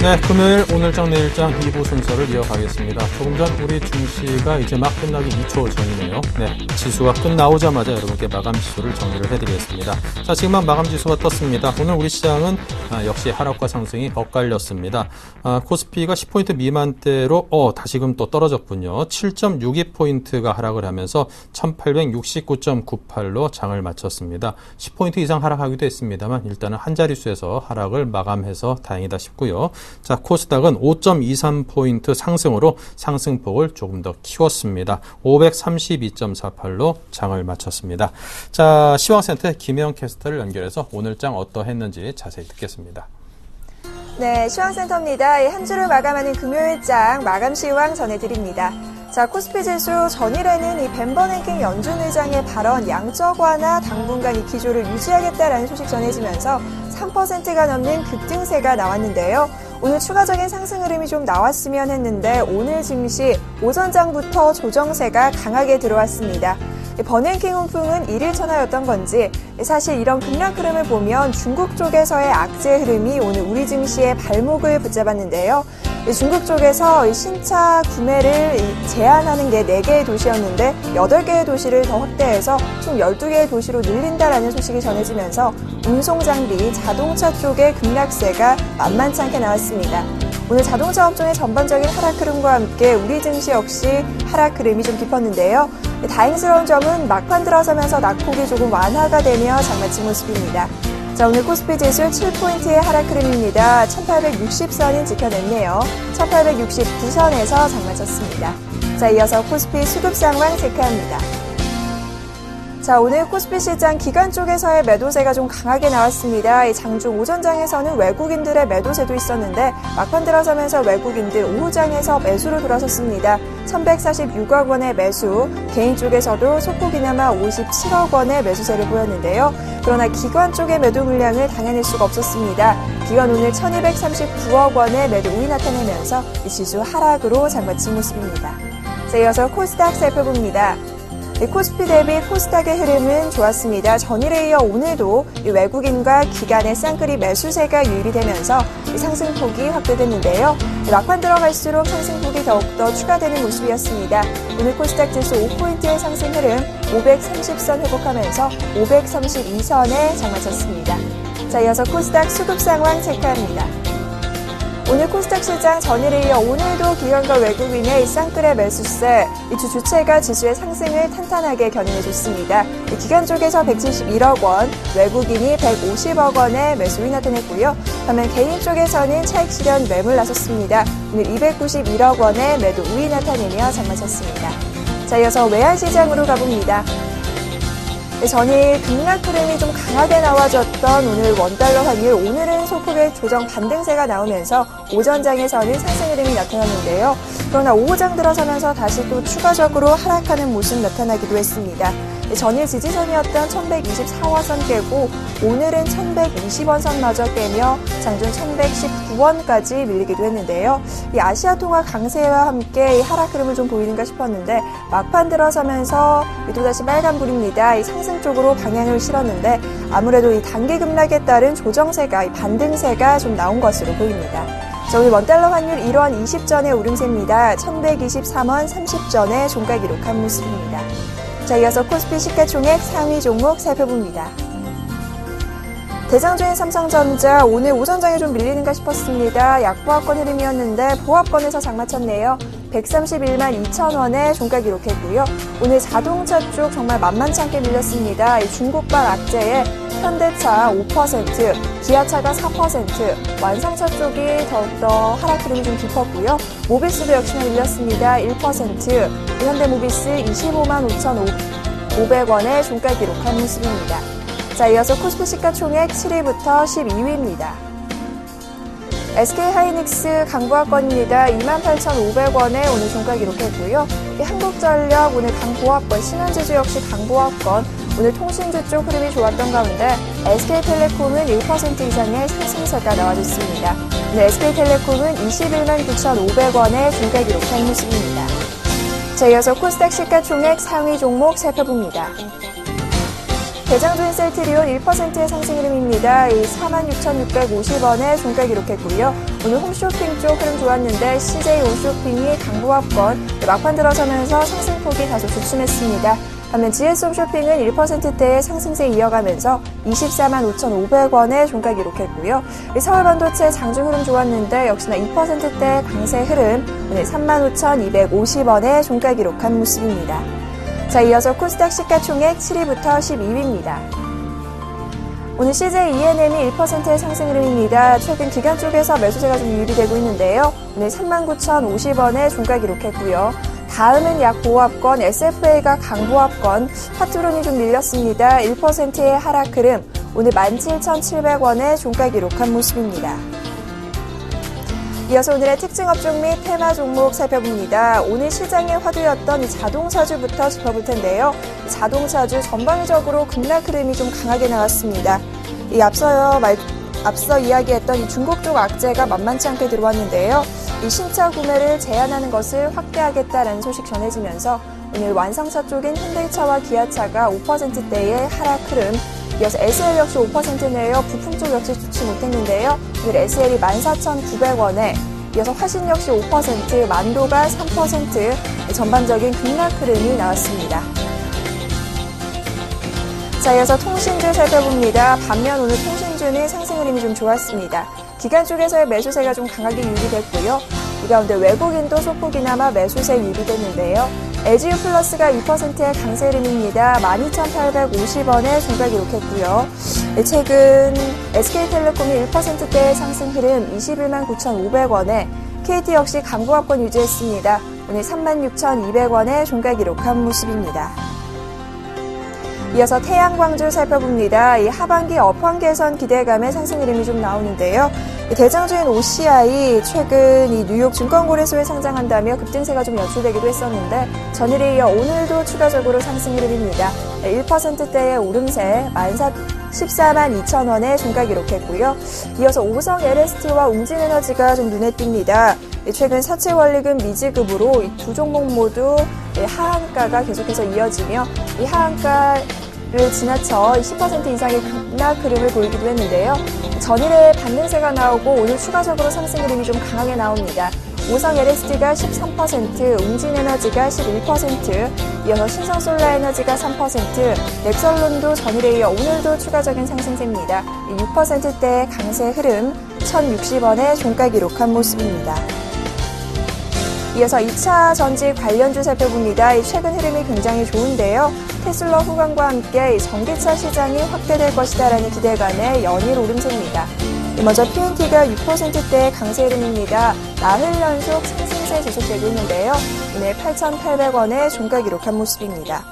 네, 금요일 오늘장 내일장 2부 순서를 이어가겠습니다. 조금 전 우리 증시가 이제 막 끝나기 2초 전이네요. 네, 지수가 끝나오자마자 여러분께 마감 지수를 정리를 해드리겠습니다. 자, 지금 마감 지수가 떴습니다. 오늘 우리 시장은 역시 하락과 상승이 엇갈렸습니다. 코스피가 10포인트 미만대로 다시금 또 떨어졌군요. 7.62포인트가 하락을 하면서 1869.98로 장을 마쳤습니다. 10포인트 이상 하락하기도 했습니다만 일단은 한 자릿수에서 하락을 마감해서 다행이다 싶고요. 자, 코스닥은 5.23포인트 상승으로 상승폭을 조금 더 키웠습니다. 532.48로 장을 마쳤습니다. 자, 시황센터 김혜영 캐스터를 연결해서 오늘장 어떠했는지 자세히 듣겠습니다. 네, 시황센터입니다. 한 주를 마감하는 금요일장 마감 시황 전해드립니다. 자, 코스피 지수 전일에는 이 벤버냉킹 연준 의장의 발언 양적 완화 당분간 이 기조를 유지하겠다라는 소식 전해지면서 3%가 넘는 급등세가 나왔는데요. 오늘 추가적인 상승 흐름이 좀 나왔으면 했는데 오늘 증시 오전장부터 조정세가 강하게 들어왔습니다. 버냉킹 훈풍은 1일 천하였던 건지 사실 이런 급락 흐름을 보면 중국 쪽에서의 악재 흐름이 오늘 우리 증시의 발목을 붙잡았는데요. 중국 쪽에서 신차 구매를 제한하는 게 4개의 도시였는데 8개의 도시를 더 확대해서 총 12개의 도시로 늘린다라는 소식이 전해지면서 운송장비, 자동차 쪽의 급락세가 만만치 않게 나왔습니다. 오늘 자동차 업종의 전반적인 하락 흐름과 함께 우리 증시 역시 하락 흐름이 좀 깊었는데요. 다행스러운 점은 막판 들어서면서 낙폭이 조금 완화가 되며 장마친 모습입니다. 자, 오늘 코스피 지수 7포인트의 하락 흐름입니다. 1860선은 지켜냈네요. 1869선에서 장마쳤습니다. 자, 이어서 코스피 수급 상황 체크합니다. 자, 오늘 코스피 시장 기관 쪽에서의 매도세가 좀 강하게 나왔습니다. 이 장중 오전장에서는 외국인들의 매도세도 있었는데 막판 들어서면서 외국인들 오후장에서 매수로 들어섰습니다. 1146억 원의 매수, 개인 쪽에서도 소폭이나마 57억 원의 매수세를 보였는데요. 그러나 기관 쪽의 매도 물량을 당해낼 수가 없었습니다. 기관 오늘 1239억 원의 매도 우위 나타내면서 이 지수 하락으로 장마친 모습입니다. 자, 이어서 코스닥 살펴봅니다. 코스피 대비 코스닥의 흐름은 좋았습니다. 전일에 이어 오늘도 외국인과 기관의 쌍끌이 매수세가 유입이 되면서 상승폭이 확대됐는데요. 막판 들어갈수록 상승폭이 더욱더 추가되는 모습이었습니다. 오늘 코스닥 지수 5포인트의 상승 흐름 530선 회복하면서 532선에 장마쳤습니다. 자, 이어서 코스닥 수급 상황 체크합니다. 오늘 코스닥 시장 전일에 이어 오늘도 기관과 외국인의 쌍끌의 매수세, 이 두 주체가 지수의 상승을 탄탄하게 견인해줬습니다. 기관 쪽에서 171억 원, 외국인이 150억 원의 매수이 나타냈고요. 반면 개인 쪽에서는 차익 실현 매물 나섰습니다. 오늘 291억 원의 매도 우위 나타내며 장마쳤습니다. 자, 이어서 외환시장으로 가봅니다. 전일 급락 흐름이 좀 강하게 나와줬던 오늘 원달러 환율, 오늘은 소폭의 조정 반등세가 나오면서 오전장에서는 상승 흐름이 나타났는데요. 그러나 오후장 들어서면서 다시 또 추가적으로 하락하는 모습 나타나기도 했습니다. 전일 지지선이었던 1124원선 깨고 오늘은 1120원선마저 깨며 장중 1119원까지 밀리기도 했는데요. 이 아시아 통화 강세와 함께 이 하락 흐름을 좀 보이는가 싶었는데 막판 들어서면서 또다시 빨간불입니다. 이 상승 쪽으로 방향을 실었는데 아무래도 이 단기 급락에 따른 조정세가, 이 반등세가 좀 나온 것으로 보입니다. 자, 오늘 원달러 환율 1원 20전의 오름세입니다. 1123원 30전의 종가 기록한 모습입니다. 자, 이어서 코스피 시가총액 상위 종목 살펴봅니다. 대장주인 삼성전자 오늘 오전장에 좀 밀리는가 싶었습니다. 약보합권 흐름이었는데 보합권에서 장마쳤네요. 131만 2천 원의 종가 기록했고요. 오늘 자동차 쪽 정말 만만치 않게 밀렸습니다. 이 중국발 악재에 현대차 5%, 기아차가 4%, 완성차 쪽이 더욱더 하락 흐름이 좀 깊었고요. 모비스도 역시나 밀렸습니다. 1%, 현대모비스 25만 5,500원의 종가 기록한 모습입니다. 자, 이어서 코스피 시가총액 7위부터 12위입니다. SK하이닉스 강보합권입니다. 28,500원에 오늘 종가 기록했고요. 한국전력 오늘 강보합권, 신한지주 역시 강보합권, 오늘 통신주 쪽 흐름이 좋았던 가운데 SK텔레콤은 1% 이상의 상승세가 나와줬습니다. 오늘 SK텔레콤은 21만 9,500원에 종가 기록한 모습입니다. 자, 이어서 코스닥 시가총액 상위 종목 살펴봅니다. 대장주인 셀트리온 1%의 상승 흐름입니다. 46,650원에 종가 기록했고요. 오늘 홈쇼핑 쪽 흐름 좋았는데 CJ 홈쇼핑이 강보합권, 막판 들어서면서 상승폭이 다소 주춤했습니다. 반면 GS홈쇼핑은 1%대의 상승세 이어가면서 24만 5,500원의 종가 기록했고요. 서울반도체 장중 흐름 좋았는데 역시나 2%대 강세 흐름, 오늘 35,250원의 종가 기록한 모습입니다. 자, 이어서 코스닥 시가총액 7위부터 12위입니다. 오늘 CJ ENM이 1%의 상승 흐름입니다. 최근 기관 쪽에서 매수세가 좀 유입되고 있는데요. 오늘 39,050원의 종가 기록했고요. 다음은 약보합권, SFA가 강보합권, 파트론이 좀 밀렸습니다. 1%의 하락 흐름, 오늘 17,700원의 종가 기록한 모습입니다. 이어서 오늘의 특징 업종 및 테마 종목 살펴봅니다. 오늘 시장의 화두였던 이 자동차주부터 짚어볼 텐데요. 자동차주 전반적으로 급락 흐름이 좀 강하게 나왔습니다. 이 앞서 이야기했던 이 중국 쪽 악재가 만만치 않게 들어왔는데요. 이 신차 구매를 제한하는 것을 확대하겠다라는 소식 전해지면서 오늘 완성차 쪽인 현대차와 기아차가 5%대의 하락 흐름, 이어서 SL 역시 5% 내외어 부품 쪽 역시 좋지 못했는데요. 오늘 SL이 14,900원에 이어서 화신 역시 5%, 만도가 3% 전반적인 급락 흐름이 나왔습니다. 자, 이어서 통신주 살펴봅니다. 반면 오늘 통신주는 상승 흐름이 좀 좋았습니다. 기관 쪽에서의 매수세가 좀 강하게 유입됐고요. 이 가운데 외국인도 소폭이나마 매수세 유입됐는데요. LGU 플러스가 2%의 강세 흐름입니다. 12,850원의 종가 기록했고요. 최근 SK텔레콤이 1%대의 상승 흐름 21만 9,500원에 KT 역시 강보합권 유지했습니다. 오늘 36,200원의 종가 기록한 모습입니다. 이어서 태양광주 살펴봅니다. 이 하반기 업황 개선 기대감의 상승 흐름이 좀 나오는데요. 대장주인 OCI 최근 이 뉴욕 증권거래소에 상장한다며 급등세가 좀 연출되기도 했었는데 전일에 이어 오늘도 추가적으로 상승 흐름입니다. 1%대의 오름세 14만 2천원의 종가 기록했고요. 이어서 오성 LST와 웅진에너지가 좀 눈에 띕니다. 최근 사채 원리금 미지급으로 이 두 종목 모두 하한가가 계속해서 이어지며 이 하한가를 지나쳐 10% 이상의 급락 흐름을 보이기도 했는데요. 전일에 반등세가 나오고 오늘 추가적으로 상승 흐름이 좀 강하게 나옵니다. 오성 LST가 13%, 웅진에너지가 11%, 이어서 신성솔라에너지가 3%, 넥설론도 전일에 이어 오늘도 추가적인 상승세입니다. 6%대의 강세 흐름, 1,060원의 종가 기록한 모습입니다. 이어서 2차 전지 관련주 살펴봅니다. 최근 흐름이 굉장히 좋은데요. 테슬라 후광과 함께 전기차 시장이 확대될 것이다라는 기대감에 연일 오름세입니다. 먼저 PNT가 6%대의 강세 흐름입니다. 나흘 연속 상승세 지속되고 있는데요. 오늘 8,800원의 종가 기록한 모습입니다.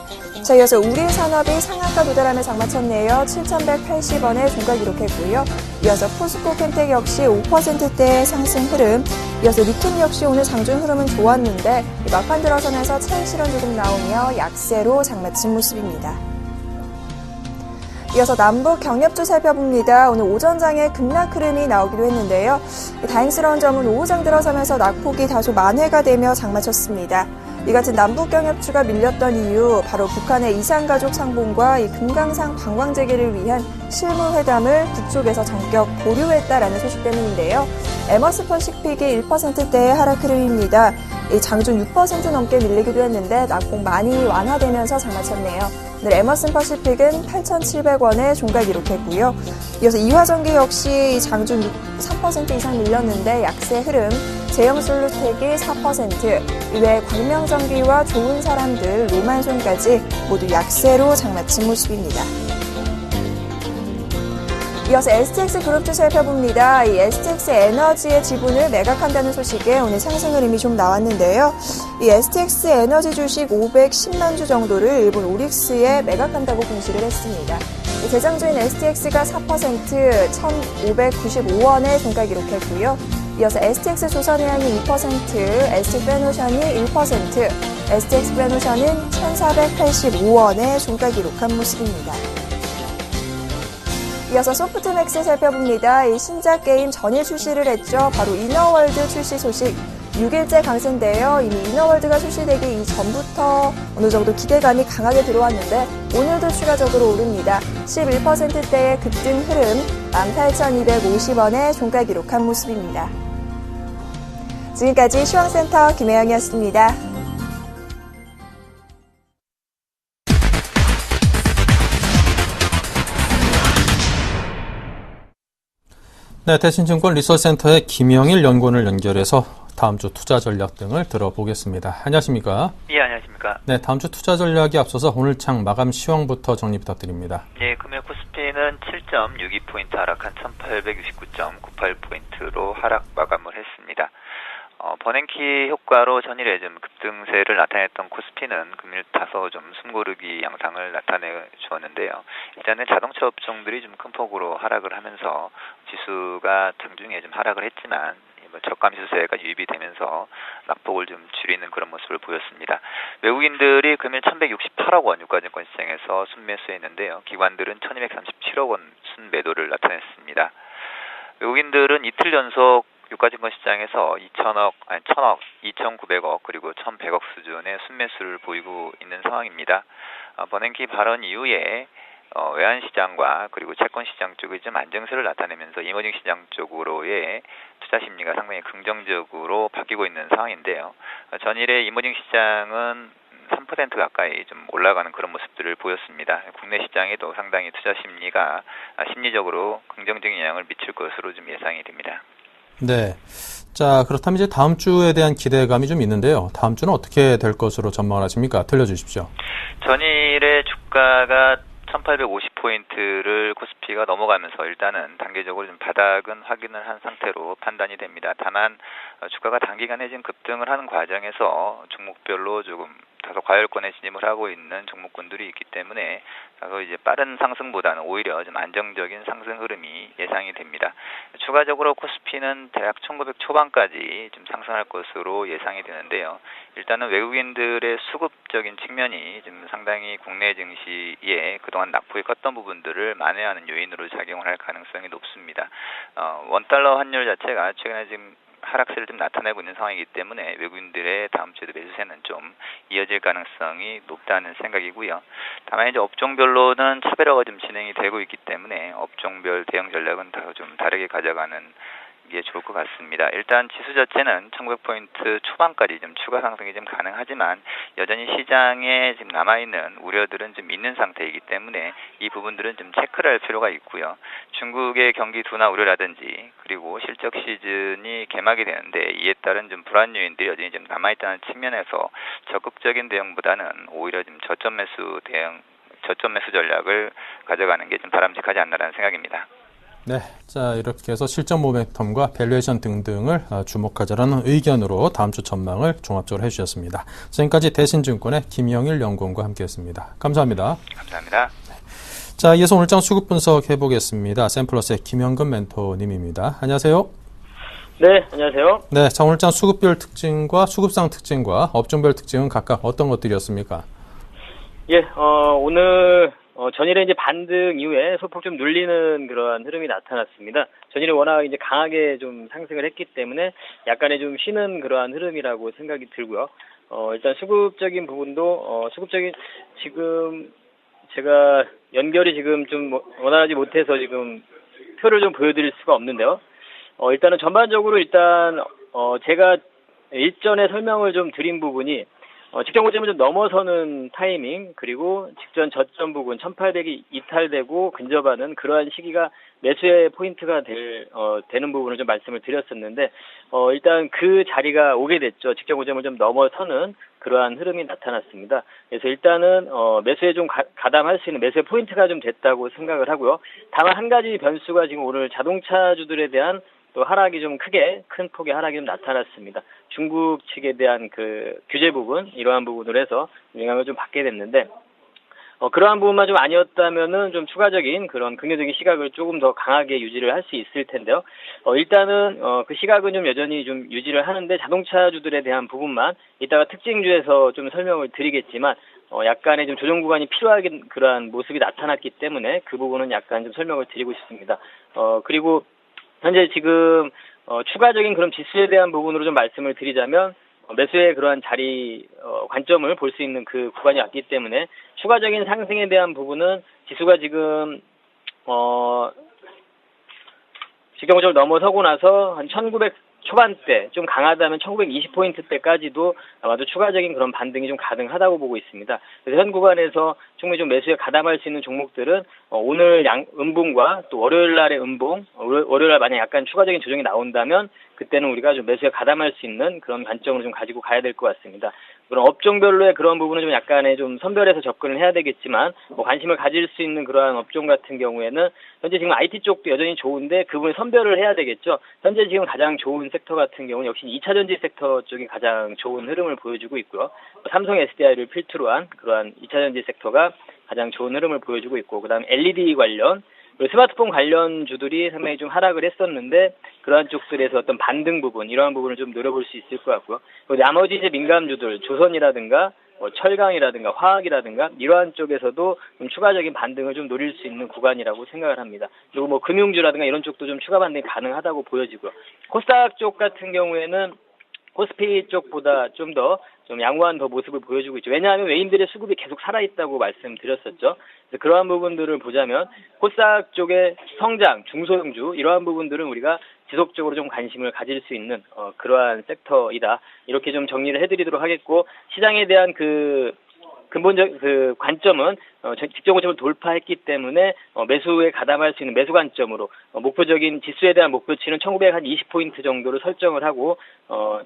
자, 이어서 우리산업이 상한가 도달하며 장마쳤네요. 7,180원의 종가 기록했고요. 이어서 포스코 캠텍 역시 5%대의 상승 흐름, 이어서 리튬 역시 오늘 장중 흐름은 좋았는데 막판 들어서면서 차익 실현 조금 나오며 약세로 장마친 모습입니다. 이어서 남북 경협주 살펴봅니다. 오늘 오전장에 급락 흐름이 나오기도 했는데요. 다행스러운 점은 오후장 들어서면서 낙폭이 다소 만회가 되며 장마쳤습니다. 이 같은 남북 경협주가 밀렸던 이유, 바로 북한의 이산가족 상봉과 이 금강산 관광 재개를 위한 실무회담을 북쪽에서 전격 보류했다라는 소식 때문인데요. 에머스 퍼시픽이 1%대의 하락 흐름입니다. 장중 6% 넘게 밀리기도 했는데 낙폭 많이 완화되면서 장마쳤네요. 오늘 에머슨 퍼시픽은 8,700원의 종가 기록했고요. 이어서 이화전기 역시 장중 3% 이상 밀렸는데 약세 흐름, 제형솔루텍이 4%, 이외에 광명전기와 좋은 사람들, 로만손까지 모두 약세로 장마친 모습입니다. 이어서 STX 그룹주 살펴봅니다. 이 STX 에너지의 지분을 매각한다는 소식에 오늘 상승 흐름이 좀 나왔는데요. 이 STX 에너지 주식 510만 주 정도를 일본 오릭스에 매각한다고 공시를 했습니다. 대장주인 STX가 4%, 1,595원의 종가 기록했고요. 이어서 STX 조선해양이 2%, ST 페노션이 1%, STX 페노션은 1,485원의 종가 기록한 모습입니다. 이어서 소프트맥스 살펴봅니다. 이 신작 게임 전일 출시를 했죠. 바로 이너월드 출시 소식 6일째 강세인데요. 이미 이너월드가 출시되기 이전부터 어느 정도 기대감이 강하게 들어왔는데 오늘도 추가적으로 오릅니다. 11%대의 급등 흐름, 18,250원의 종가 기록한 모습입니다. 지금까지 시황센터 김혜영이었습니다. 네, 대신증권 리서치센터의 김영일 연구원을 연결해서 다음 주 투자 전략 등을 들어보겠습니다. 안녕하십니까? 예, 안녕하십니까? 네, 다음 주 투자 전략에 앞서서 오늘 장 마감 시황부터 정리 부탁드립니다. 예, 금요 코스피는 7.62포인트 하락한 1869.98포인트로 하락 마감을 했습니다. 버냉키 효과로 전일에 좀 급등세를 나타냈던 코스피는 금일 타서 좀 숨고르기 양상을 나타내 주었는데요. 일단은 자동차 업종들이 좀 큰 폭으로 하락을 하면서 지수가 장중에 좀 하락을 했지만 저감 시세가 유입이 되면서 낙폭을 좀 줄이는 그런 모습을 보였습니다. 외국인들이 금일 1168억 원 유가증권 시장에서 순매수했는데요. 기관들은 1237억 원 순매도를 나타냈습니다. 외국인들은 이틀 연속 유가증권 시장에서 1000억, 2900억 그리고 1100억 수준의 순매수를 보이고 있는 상황입니다. 버냉키 발언 이후에 외환시장과 그리고 채권시장 쪽이 좀 안정세를 나타내면서 이머징 시장 쪽으로의 투자 심리가 상당히 긍정적으로 바뀌고 있는 상황인데요. 전일에 이머징 시장은 3% 가까이 좀 올라가는 그런 모습들을 보였습니다. 국내 시장에도 상당히 투자 심리가 심리적으로 긍정적인 영향을 미칠 것으로 좀 예상이 됩니다. 네. 자, 그렇다면 이제 다음 주에 대한 기대감이 좀 있는데요. 다음 주는 어떻게 될 것으로 전망을 하십니까? 들려주십시오. 전일에 주가가 1850포인트를 코스피가 넘어가면서 일단은 단계적으로 좀 바닥은 확인을 한 상태로 판단이 됩니다. 다만 주가가 단기간에 지금 급등을 하는 과정에서 종목별로 조금 다소 과열권에 진입을 하고 있는 종목군들이 있기 때문에 다소 이제 빠른 상승보다는 오히려 좀 안정적인 상승 흐름이 예상이 됩니다. 추가적으로 코스피는 대략 1900 초반까지 좀 상승할 것으로 예상이 되는데요. 일단은 외국인들의 수급적인 측면이 지금 상당히 국내 증시에 그동안 낙폭이 컸던 부분들을 만회하는 요인으로 작용을 할 가능성이 높습니다. 원달러 환율 자체가 최근에 지금 하락세를 좀 나타내고 있는 상황이기 때문에 외국인들의 다음 주에도 매수세는 좀 이어질 가능성이 높다는 생각이고요. 다만 이제 업종별로는 차별화가 좀 진행이 되고 있기 때문에 업종별 대응 전략은 다 좀 다르게 가져가는 게 좋을 것 같습니다. 일단 지수 자체는 1900포인트 초반까지 좀 추가 상승이 좀 가능하지만 여전히 시장에 지금 남아있는 우려들은 좀 있는 상태이기 때문에 이 부분들은 좀 체크를 할 필요가 있고요. 중국의 경기 둔화 우려라든지 그리고 실적 시즌이 개막이 되는데 이에 따른 좀 불안 요인들이 여전히 좀 남아있다는 측면에서 적극적인 대응보다는 오히려 좀 저점 매수 전략을 가져가는 게 좀 바람직하지 않나라는 생각입니다. 네, 자 이렇게 해서 실전 모멘텀과 밸류에이션 등등을 주목하자라는 의견으로 다음 주 전망을 종합적으로 해주셨습니다. 지금까지 대신증권의 김영일 연구원과 함께했습니다. 감사합니다. 감사합니다. 자, 이어서 오늘장 수급 분석 해보겠습니다. 샘플러스의 김영근 멘토님입니다. 안녕하세요. 네, 안녕하세요. 네, 자 오늘장 수급별 특징과 수급상 특징과 업종별 특징은 각각 어떤 것들이었습니까? 예, 오늘 전일에 이제 반등 이후에 소폭 좀 눌리는 그러한 흐름이 나타났습니다. 전일에 워낙 이제 강하게 좀 상승을 했기 때문에 약간의 좀 쉬는 그러한 흐름이라고 생각이 들고요. 일단 수급적인 부분도 수급적인 지금 제가 연결이 지금 좀 원활하지 못해서 지금 표를 좀 보여드릴 수가 없는데요. 일단은 전반적으로 일단 제가 일전에 설명을 좀 드린 부분이 직전 고점을 좀 넘어서는 타이밍 그리고 직전 저점 부분 1800이 이탈되고 근접하는 그러한 시기가 매수의 포인트가 되는 부분을 좀 말씀을 드렸었는데 일단 그 자리가 오게 됐죠. 직전 고점을 좀 넘어서는 그러한 흐름이 나타났습니다. 그래서 일단은 매수에 좀 가담할 수 있는 매수의 포인트가 좀 됐다고 생각을 하고요. 다만 한 가지 변수가 지금 오늘 자동차주들에 대한 또 하락이 좀 큰 폭의 하락이 좀 나타났습니다. 중국 측에 대한 그 규제 부분, 이러한 부분으로 해서 영향을 좀 받게 됐는데, 그러한 부분만 좀 아니었다면은 좀 추가적인 그런 긍정적인 시각을 조금 더 강하게 유지를 할 수 있을 텐데요. 일단은, 그 시각은 좀 여전히 좀 유지를 하는데 자동차주들에 대한 부분만 이따가 특징주에서 좀 설명을 드리겠지만, 약간의 좀 조정 구간이 필요하긴 그러한 모습이 나타났기 때문에 그 부분은 약간 좀 설명을 드리고 싶습니다. 그리고 현재 지금 추가적인 그런 지수에 대한 부분으로 좀 말씀을 드리자면 매수의 그러한 자리 관점을 볼 수 있는 그 구간이 왔기 때문에 추가적인 상승에 대한 부분은 지수가 지금 직경고점을 넘어서고 나서 한 1900 초반대, 좀 강하다면 1920포인트대까지도 아마도 추가적인 그런 반등이 좀 가능하다고 보고 있습니다. 그래서 현 구간에서 충분히 좀 매수에 가담할 수 있는 종목들은 오늘 음봉과 또 월요일 날의 음봉, 월요일 날 만약 약간 추가적인 조정이 나온다면 그때는 우리가 좀 매수에 가담할 수 있는 그런 관점으로 좀 가지고 가야 될 것 같습니다. 그런 업종별로의 그런 부분은 좀 약간의 좀 선별해서 접근을 해야 되겠지만 관심을 가질 수 있는 그러한 업종 같은 경우에는 현재 지금 IT 쪽도 여전히 좋은데 그 부분을 선별을 해야 되겠죠. 현재 지금 가장 좋은 섹터 같은 경우는 역시 2차전지 섹터 쪽이 가장 좋은 흐름을 보여주고 있고요. 삼성 SDI를 필두로 한 그러한 2차전지 섹터가 가장 좋은 흐름을 보여주고 있고, 그다음 LED 관련, 스마트폰 관련주들이 상당히 좀 하락을 했었는데 그러한 쪽들에서 어떤 반등 부분, 이러한 부분을 좀 노려볼 수 있을 것 같고요. 그리고 나머지 이제 민감주들, 조선이라든가 철강이라든가 화학이라든가 이러한 쪽에서도 좀 추가적인 반등을 좀 노릴 수 있는 구간이라고 생각을 합니다. 그리고 금융주라든가 이런 쪽도 좀 추가 반등이 가능하다고 보여지고요. 코스닥 쪽 같은 경우에는 코스피 쪽보다 좀 더 양호한 모습을 보여주고 있죠. 왜냐하면 외인들의 수급이 계속 살아있다고 말씀드렸었죠. 그래서 그러한 부분들을 보자면 코스닥 쪽의 성장, 중소형주 이러한 부분들은 우리가 지속적으로 좀 관심을 가질 수 있는 그러한 섹터이다. 이렇게 좀 정리를 해드리도록 하겠고, 시장에 대한 근본적 관점은 직전 고점을 돌파했기 때문에 매수에 가담할 수 있는 매수 관점으로 목표적인 지수에 대한 목표치는 1920포인트 정도를 설정을 하고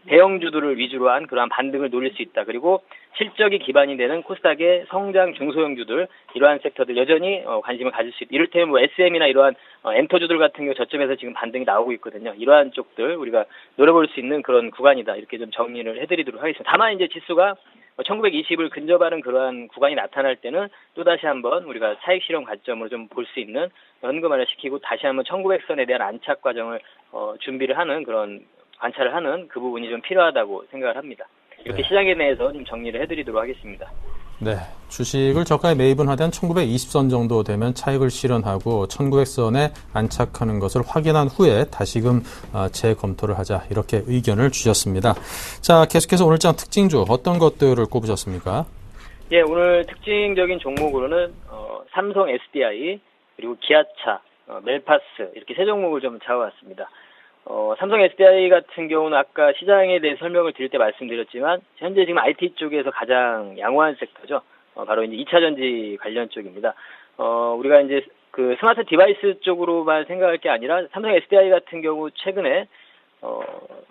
대형주들을 위주로 한 그러한 반등을 노릴 수 있다. 그리고 실적이 기반이 되는 코스닥의 성장 중소형주들, 이러한 섹터들 여전히 관심을 가질 수 있다. 이를테면 SM이나 이러한 엔터주들 같은 경우 저점에서 지금 반등이 나오고 있거든요. 이러한 쪽들 우리가 노려볼 수 있는 그런 구간이다. 이렇게 좀 정리를 해드리도록 하겠습니다. 다만 이제 지수가 1920을 근접하는 그러한 구간이 나타날 때는 또다시 한번 우리가 차익 실현 관점으로 좀 볼 수 있는 현금화를 시키고 다시 한번 1900선에 대한 안착 과정을 준비를 하는 그런 관찰을 하는 그 부분이 좀 필요하다고 생각을 합니다. 이렇게 시장에 대해서 좀 정리를 해드리도록 하겠습니다. 네, 주식을 저가에 매입은 하던 1920선 정도 되면 차익을 실현하고 1900선에 안착하는 것을 확인한 후에 다시금 재검토를 하자, 이렇게 의견을 주셨습니다. 자, 계속해서 오늘장 특징주 어떤 것들을 꼽으셨습니까? 예, 오늘 특징적인 종목으로는 삼성 SDI, 그리고 기아차, 멜파스 이렇게 세 종목을 좀 잡아왔습니다. 삼성 SDI 같은 경우는 아까 시장에 대해 설명을 드릴 때 말씀드렸지만 현재 지금 IT 쪽에서 가장 양호한 섹터죠. 바로 이제 2차전지 관련 쪽입니다. 우리가 이제 그 스마트 디바이스 쪽으로만 생각할 게 아니라 삼성 SDI 같은 경우 최근에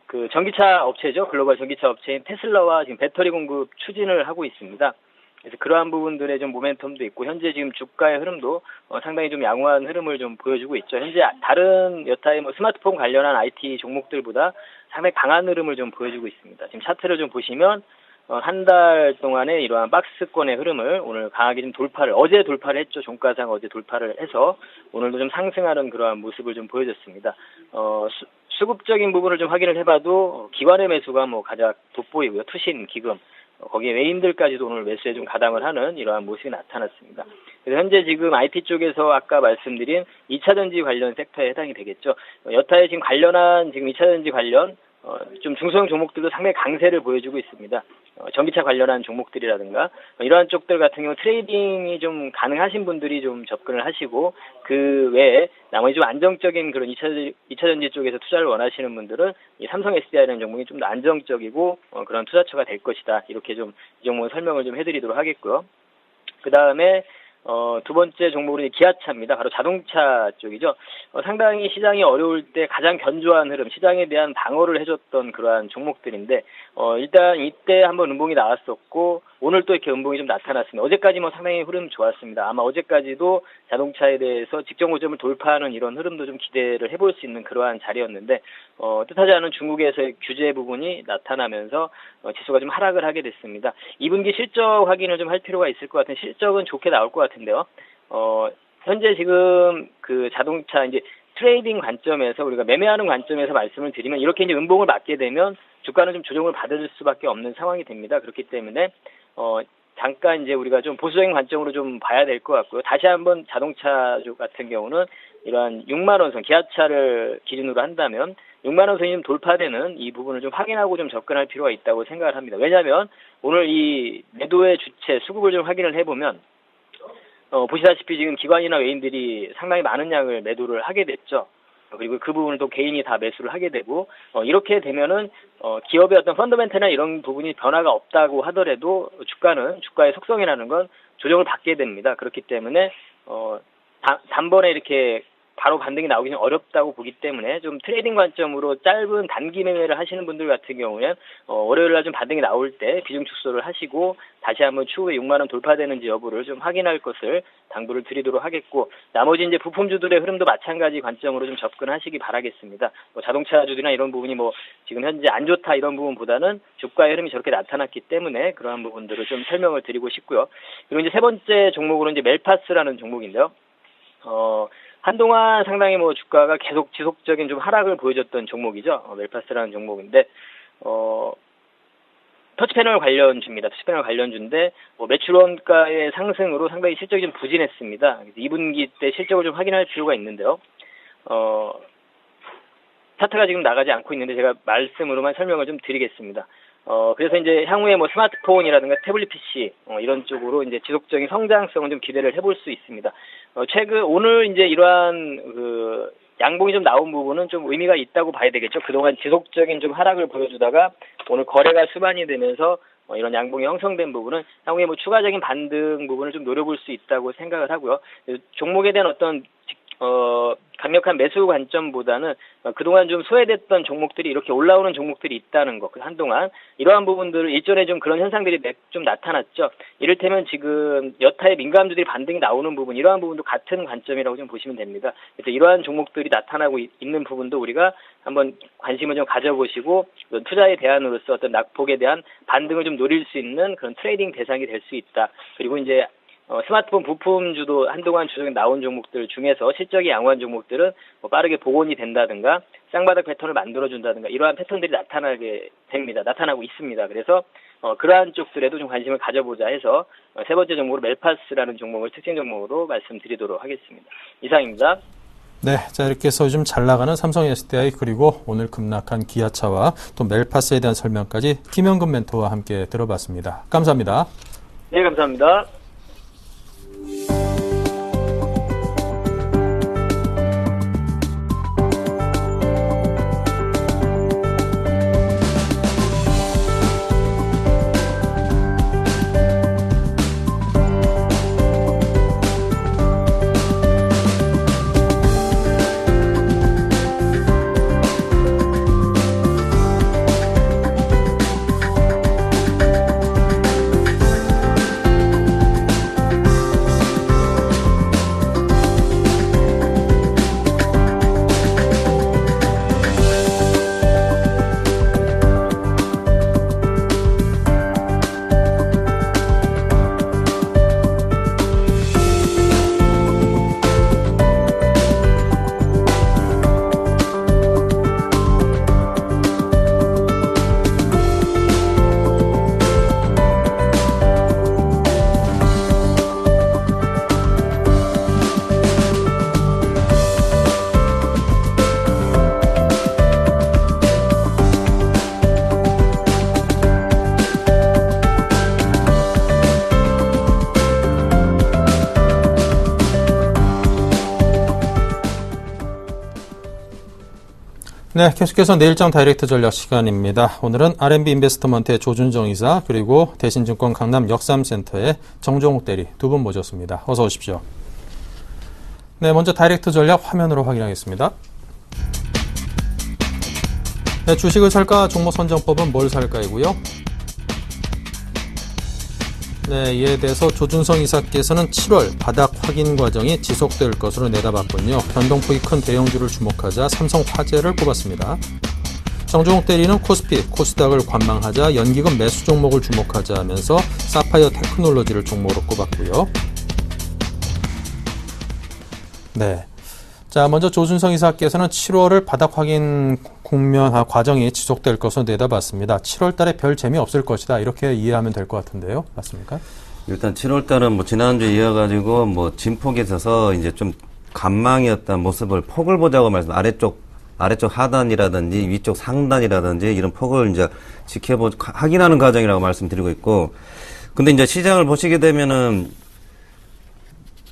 그 전기차 업체죠. 글로벌 전기차 업체인 테슬라와 지금 배터리 공급 추진을 하고 있습니다. 그래서 그러한 부분들의 좀 모멘텀도 있고 현재 지금 주가의 흐름도 상당히 좀 양호한 흐름을 좀 보여주고 있죠. 현재 다른 여타의 스마트폰 관련한 IT 종목들보다 상당히 강한 흐름을 좀 보여주고 있습니다. 지금 차트를 좀 보시면 한 달 동안의 이러한 박스권의 흐름을 오늘 강하게 좀 어제 돌파를 했죠. 종가상 어제 돌파를 해서 오늘도 좀 상승하는 그러한 모습을 좀 보여줬습니다. 수급적인 부분을 좀 확인을 해봐도 기관의 매수가 가장 돋보이고요. 투신, 기금, 거기에 외인들까지도 오늘 매수에 좀 가담을 하는 이러한 모습이 나타났습니다. 그래서 현재 지금 IT 쪽에서 아까 말씀드린 2차전지 관련 섹터에 해당이 되겠죠. 여타에 지금 관련한 지금 2차전지 관련 좀 중소형 종목들도 상당히 강세를 보여주고 있습니다. 전기차 관련한 종목들이라든가 이러한 쪽들 같은 경우 트레이딩이 좀 가능하신 분들이 좀 접근을 하시고 그 외에 나머지 좀 안정적인 그런 2차전지 쪽에서 투자를 원하시는 분들은 이 삼성 SDI라는 종목이 좀 더 안정적이고 그런 투자처가 될 것이다. 이렇게 좀 이 종목 설명을 좀 해드리도록 하겠고요. 그 다음에 두 번째 종목은 기아차입니다. 바로 자동차 쪽이죠. 상당히 시장이 어려울 때 가장 견조한 흐름, 시장에 대한 방어를 해줬던 그러한 종목들인데, 일단 이때 한번 음봉이 나왔었고, 오늘 또 이렇게 음봉이 좀 나타났습니다. 어제까지 상당히 흐름 좋았습니다. 아마 어제까지도 자동차에 대해서 직전 고점을 돌파하는 이런 흐름도 좀 기대를 해볼 수 있는 그러한 자리였는데, 뜻하지 않은 중국에서의 규제 부분이 나타나면서 지수가 좀 하락을 하게 됐습니다. 2분기 실적 확인을 좀 할 필요가 있을 것 같은, 실적은 좋게 나올 것 같은데요. 현재 지금 그 자동차 이제 트레이딩 관점에서 우리가 매매하는 관점에서 말씀을 드리면 이렇게 이제 음봉을 맞게 되면 주가는 좀 조정을 받을 수밖에 없는 상황이 됩니다. 그렇기 때문에 잠깐 이제 우리가 좀 보수적인 관점으로 좀 봐야 될 것 같고요. 다시 한번 자동차 쪽 같은 경우는 이러한 6만 원선, 기아차를 기준으로 한다면 6만 원선이 좀 돌파되는 이 부분을 좀 확인하고 좀 접근할 필요가 있다고 생각을 합니다. 왜냐하면 오늘 이 매도의 주체 수급을 좀 확인을 해보면 보시다시피 지금 기관이나 외인들이 상당히 많은 양을 매도를 하게 됐죠. 그리고 그 부분을 또 개인이 다 매수를 하게 되고 이렇게 되면은 기업의 어떤 펀더멘털이나 이런 부분이 변화가 없다고 하더라도 주가의 속성이라는 건 조정을 받게 됩니다. 그렇기 때문에 단번에 이렇게 바로 반등이 나오기 는 어렵다고 보기 때문에 좀 트레이딩 관점으로 짧은 단기 매매를 하시는 분들 같은 경우에는 월요일 날 좀 반등이 나올 때 비중 축소를 하시고 다시 한번 추후에 6만 원 돌파되는지 여부를 좀 확인할 것을 당부를 드리도록 하겠고, 나머지 이제 부품주들의 흐름도 마찬가지 관점으로 좀 접근하시기 바라겠습니다. 자동차주들이나 이런 부분이 지금 현재 안 좋다 이런 부분보다는 주가의 흐름이 저렇게 나타났기 때문에 그러한 부분들을 좀 설명을 드리고 싶고요. 그리고 이제 세 번째 종목으로 이제 멜파스라는 종목인데요. 한동안 상당히 주가가 계속 지속적인 좀 하락을 보여줬던 종목이죠. 멜파스라는 종목인데, 터치패널 관련주입니다. 터치패널 관련주인데, 매출 원가의 상승으로 상당히 실적이 좀 부진했습니다. 그래서 2분기 때 실적을 좀 확인할 필요가 있는데요. 차트가 지금 나가지 않고 있는데 제가 말씀으로만 설명을 좀 드리겠습니다. 그래서 이제 향후에 스마트폰이라든가 태블릿 PC, 이런 쪽으로 이제 지속적인 성장성을 좀 기대를 해볼 수 있습니다. 오늘 이제 이러한 양봉이 좀 나온 부분은 좀 의미가 있다고 봐야 되겠죠. 그동안 지속적인 좀 하락을 보여주다가 오늘 거래가 수반이 되면서 이런 양봉이 형성된 부분은 향후에 추가적인 반등 부분을 좀 노려볼 수 있다고 생각을 하고요. 종목에 대한 어떤 강력한 매수 관점보다는 그동안 좀 소외됐던 종목들이 이렇게 올라오는 종목들이 있다는 것, 한동안 이러한 부분들을 일전에 좀 그런 현상들이 좀 나타났죠. 이를테면 지금 여타의 민감주들이 반등이 나오는 부분, 이러한 부분도 같은 관점이라고 좀 보시면 됩니다. 그래서 이러한 종목들이 나타나고 있는 부분도 우리가 한번 관심을 좀 가져보시고 투자의 대안으로서 어떤 낙폭에 대한 반등을 좀 노릴 수 있는 그런 트레이딩 대상이 될 수 있다. 그리고 이제 스마트폰 부품주도 한동안 주적에 나온 종목들 중에서 실적이 양호한 종목들은 빠르게 복원이 된다든가 쌍바닥 패턴을 만들어준다든가 이러한 패턴들이 나타나게 됩니다. 나타나고 있습니다. 그래서 그러한 쪽들에도 좀 관심을 가져보자 해서 세 번째 종목으로 멜파스라는 종목을 특징 종목으로 말씀드리도록 하겠습니다. 이상입니다. 네, 자 이렇게 해서 요즘 잘 나가는 삼성 SDI 그리고 오늘 급락한 기아차와 또 멜파스에 대한 설명까지 김영근 멘토와 함께 들어봤습니다. 감사합니다. 네, 감사합니다. 네, 계속해서 내일장 다이렉트 전략 시간입니다. 오늘은 R&B 인베스트먼트의 조준정 이사 그리고 대신증권 강남 역삼센터의 정종욱 대리 두 분 모셨습니다. 어서 오십시오. 네, 먼저 다이렉트 전략 화면으로 확인하겠습니다. 네, 주식을 살까 종목 선정법은 뭘 살까이고요. 네, 이에 대해서 조준성 이사께서는 7월 바닥 확인 과정이 지속될 것으로 내다봤군요. 변동폭이 큰 대형주를 주목하자 삼성화재를 꼽았습니다. 정종욱 대리는 코스피, 코스닥을 관망하자 연기금 매수 종목을 주목하자 하면서 사파이어 테크놀로지를 종목으로 꼽았고요. 네. 자, 먼저 조준성 이사께서는 7월을 바닥 확인 국면 과정이 지속될 것으로 내다봤습니다. 7월 달에 별 재미 없을 것이다. 이렇게 이해하면 될 것 같은데요. 맞습니까? 일단 7월 달은 지난주에 이어가지고 진폭에 있어서 이제 좀 간망이었던 모습을 폭을 보자고 아래쪽 하단이라든지 위쪽 상단이라든지 이런 폭을 이제 확인하는 과정이라고 말씀드리고 있고, 근데 이제 시장을 보시게 되면은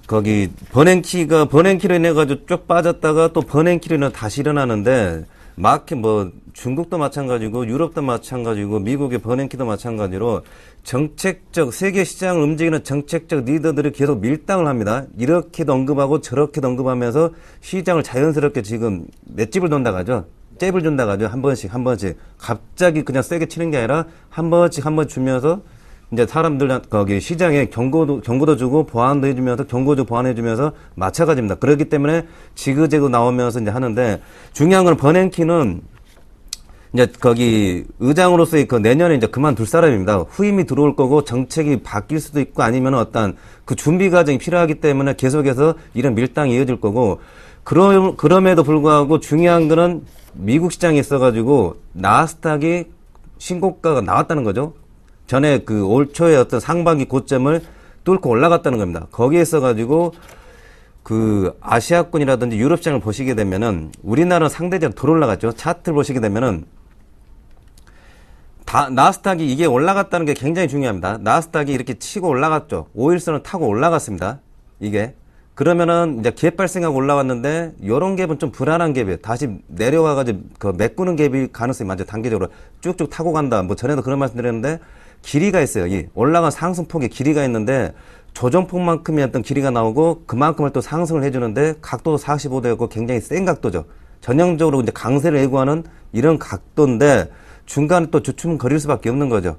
거기 버냉키로 인해 가지고 쭉 빠졌다가 또 버냉키로 인해 다시 일어나는데 마켓 뭐 중국도 마찬가지고 유럽도 마찬가지고 미국의 버냉키도 마찬가지로 정책적 세계 시장을 움직이는 정책적 리더들이 계속 밀당을 합니다. 이렇게도 언급하고 저렇게도 언급하면서 시장을 자연스럽게 지금 맷집을 돈다 가죠. 잽을 준다 가죠. 한 번씩 갑자기 그냥 세게 치는 게 아니라 한 번씩 주면서 이제 사람들 거기 시장에 경고도 주고 보완도 해주면서 경고도 보완해주면서 맞춰가집니다. 그렇기 때문에 지그재그 나오면서 이제 하는데 중요한 건 버냉키는 이제 거기 의장으로서의 그 내년에 이제 그만둘 사람입니다. 후임이 들어올 거고 정책이 바뀔 수도 있고 아니면 어떤 그 준비 과정이 필요하기 때문에 계속해서 이런 밀당이 이어질 거고 그럼에도 불구하고 중요한 거는 미국 시장에 있어가지고 나스닥이 신고가가 나왔다는 거죠. 전에 그 올 초에 어떤 상반기 고점을 뚫고 올라갔다는 겁니다. 거기에 있어가지고 그 아시아권이라든지 유럽 시장을 보시게 되면은 우리나라는 상대적으로 덜 올라갔죠. 차트를 보시게 되면은 나스닥이 이게 올라갔다는 게 굉장히 중요합니다. 나스닥이 이렇게 치고 올라갔죠. 5일선을 타고 올라갔습니다. 이게. 그러면은 이제 갭 발생하고 올라왔는데 요런 갭은 좀 불안한 갭이에요. 다시 내려와가지고 그 메꾸는 갭이 가능성이 많죠. 단계적으로 쭉쭉 타고 간다. 뭐 전에도 그런 말씀 드렸는데 길이가 있어요. 이 올라간 상승폭에 길이가 있는데 조정폭만큼의 어떤 길이가 나오고 그만큼을 또 상승을 해주는데 각도도 45도였고 굉장히 센 각도죠. 전형적으로 이제 강세를 예고하는 이런 각도인데 중간에 또 주춤거릴 수밖에 없는 거죠.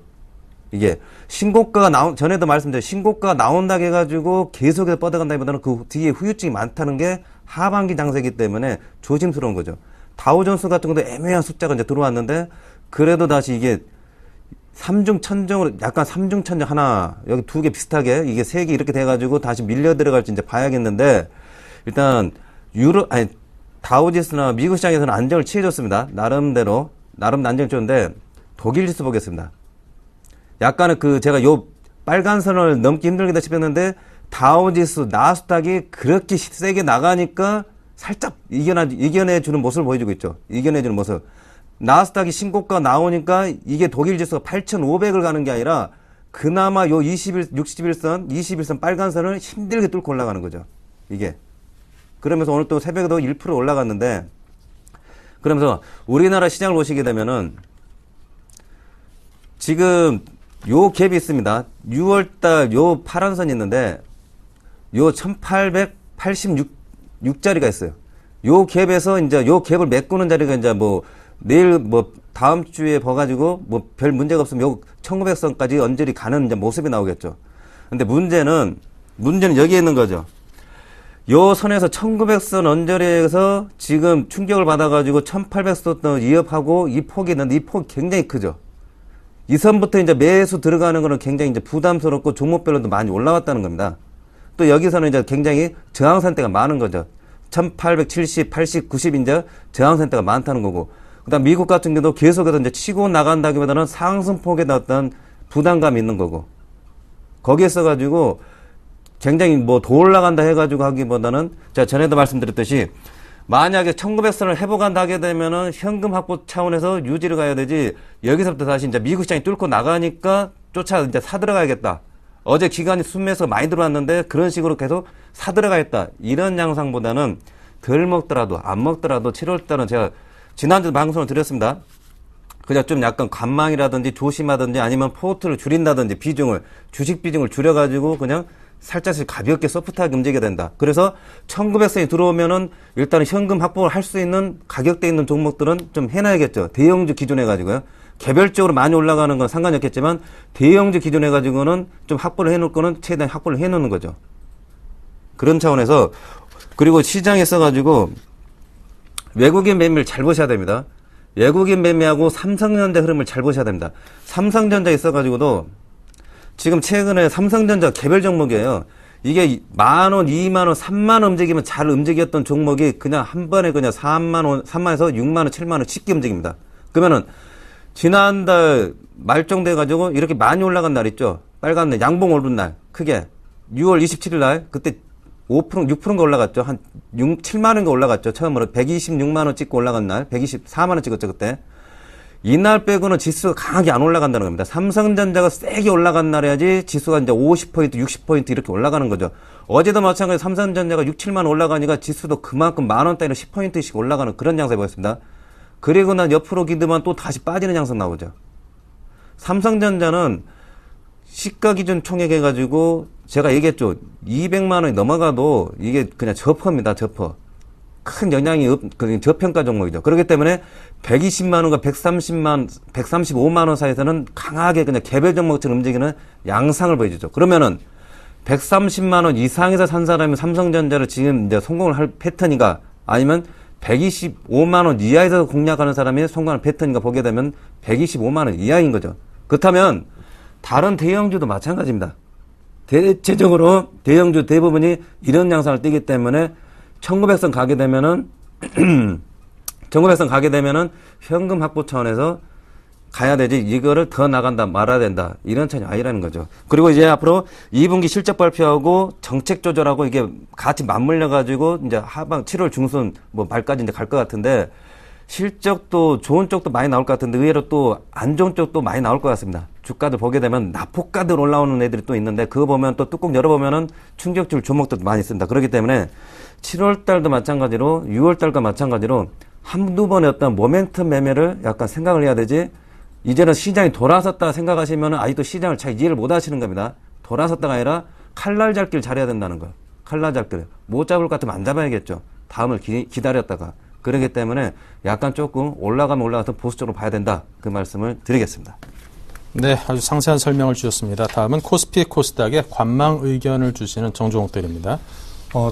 이게 신고가가 전에도 말씀드린 신고가가 나온다 해가지고 계속해서 뻗어간다기보다는 그 뒤에 후유증이 많다는 게 하반기 장세이기 때문에 조심스러운 거죠. 다우존스 같은 것도 애매한 숫자가 이제 들어왔는데 그래도 다시 이게 삼중천정으로 약간 삼중천정 하나 여기 두 개 비슷하게 이게 세 개 이렇게 돼가지고 다시 밀려 들어갈지 이제 봐야겠는데 일단 다우지수나 미국 시장에서는 안정을 취해줬습니다. 나름대로 안정을 줬는데 독일 지수 보겠습니다. 약간은 제가 요 빨간 선을 넘기 힘들겠다 싶었는데 다우지수 나스닥이 그렇게 세게 나가니까 살짝 이겨내주는 모습을 보여주고 있죠. 이겨내주는 모습. 나스닥이 신고가 나오니까 이게 독일 지수가 8,500을 가는 게 아니라 그나마 요 61선 빨간 선을 힘들게 뚫고 올라가는 거죠. 이게. 그러면서 오늘 또 새벽에도 1% 올라갔는데 그러면서 우리나라 시장을 보시게 되면은 지금 요 갭이 있습니다. 6월달 요 파란 선이 있는데 요 1886자리가 있어요. 요 갭에서 이제 요 갭을 메꾸는 자리가 이제 뭐 내일 뭐 다음 주에 봐가지고 뭐 별 문제가 없으면 요 1900선까지 언저리 가는 이제 모습이 나오겠죠. 근데 문제는 여기에 있는 거죠. 요 선에서 1900선 언저리에서 지금 충격을 받아가지고 1800선 이업하고 이 폭이 있는데 이 폭이 굉장히 크죠. 이 선부터 이제 매수 들어가는 거는 굉장히 이제 부담스럽고 종목별로도 많이 올라왔다는 겁니다. 또 여기서는 이제 굉장히 저항선대가 많은 거죠. 1870, 80, 90 이제 저항선대가 많다는 거고. 그 다음 미국 같은 경우도 계속해서 이제 치고 나간다기보다는 상승폭에 어떤 부담감이 있는 거고. 거기에 써가지고 굉장히 뭐 더 올라간다 해가지고 하기보다는 제가 전에도 말씀드렸듯이 만약에 1900선을 회복한다 하게 되면은 현금 확보 차원에서 유지를 가야 되지 여기서부터 다시 이제 미국 시장이 뚫고 나가니까 이제 사들어가야겠다. 어제 기관이 순매수 많이 들어왔는데 그런 식으로 계속 사들어가겠다. 이런 양상보다는 덜 먹더라도 안 먹더라도 7월달은 제가 지난주 방송을 드렸습니다. 그냥 좀 약간 관망이라든지 조심하든지 아니면 포트를 줄인다든지 주식 비중을 줄여가지고 그냥 살짝씩 가볍게 소프트하게 움직여야 된다. 그래서 1900선이 들어오면은 일단은 현금 확보를 할 수 있는 가격대 있는 종목들은 좀 해놔야겠죠. 대형주 기준 해가지고요. 개별적으로 많이 올라가는 건 상관이 없겠지만 대형주 기준 해가지고는 좀 확보를 해놓을 거는 최대한 확보를 해놓는 거죠. 그런 차원에서 그리고 시장에 써가지고 외국인 매매를 잘 보셔야 됩니다. 외국인 매매하고 삼성전자 흐름을 잘 보셔야 됩니다. 삼성전자에 있어가지고도 지금 최근에 삼성전자 개별 종목이에요. 이게 10,000원, 20,000원, 30,000원 움직이면 잘 움직였던 종목이 그냥 한 번에 그냥 3만에서 6만원, 7만원 쉽게 움직입니다. 그러면은 지난달 말 정도 해가지고 이렇게 많이 올라간 날 있죠. 빨간 날, 양봉 오른 날 크게 6월 27일 날 그때 5%, 6%가 올라갔죠. 한 7만원가 올라갔죠. 처음으로 126만원 찍고 올라간 날 124만원 찍었죠 그때. 이날 빼고는 지수가 강하게 안 올라간다는 겁니다. 삼성전자가 세게 올라간 날에야지 지수가 이제 50%, 60% 이렇게 올라가는 거죠. 어제도 마찬가지로 삼성전자가 6, 7만 원 올라가니까 지수도 그만큼 만 원 단위로 10포인트씩 올라가는 그런 양상이 보였습니다. 그리고 난 옆으로 기드만 또 다시 빠지는 양상 나오죠. 삼성전자는 시가 기준 총액 해가지고 제가 얘기했죠. 200만 원이 넘어가도 이게 그냥 저퍼입니다. 저퍼. 큰 영향이 저평가 종목이죠. 그렇기 때문에 120만 원과 135만 원 사이에서는 강하게 그냥 개별 종목처럼 움직이는 양상을 보여주죠. 그러면은 130만 원 이상에서 산 사람이 삼성전자를 지금 이제 성공을 할 패턴인가 아니면 125만 원 이하에서 공략하는 사람이 성공하는 패턴인가 보게 되면 125만 원 이하인 거죠. 그렇다면 다른 대형주도 마찬가지입니다. 대체적으로 대형주 대부분이 이런 양상을 띠기 때문에 1900선 가게 되면은 1900선 가게 되면은 현금 확보 차원에서 가야 되지 이거를 더 나간다 말아야 된다 이런 차이 아니라는 거죠. 그리고 이제 앞으로 2분기 실적 발표하고 정책 조절하고 이게 같이 맞물려 가지고 이제 하반 7월 중순 뭐 말까지 이제 갈 것 같은데 실적도 좋은 쪽도 많이 나올 것 같은데 의외로 또 안 좋은 쪽도 많이 나올 것 같습니다. 주가들 보게 되면 낙폭가들 올라오는 애들이 또 있는데 그거 보면 또 뚜껑 열어보면은 충격줄 종목도 많이 있습니다. 그렇기 때문에 7월 달도 마찬가지로 6월 달과 마찬가지로 한두 번의 어떤 모멘텀 매매를 약간 생각을 해야 되지 이제는 시장이 돌아섰다 생각하시면 아직도 시장을 잘 이해를 못 하시는 겁니다. 돌아섰다가 아니라 칼날 잡기를 잘해야 된다는 거예요. 칼날 잡기를. 못 잡을 것 같으면 안 잡아야겠죠. 다음을 기다렸다가. 그렇기 때문에 약간 조금 올라가면 올라가서 보수적으로 봐야 된다. 그 말씀을 드리겠습니다. 네, 아주 상세한 설명을 주셨습니다. 다음은 코스피 코스닥의 관망 의견을 주시는 정종욱 대리입니다.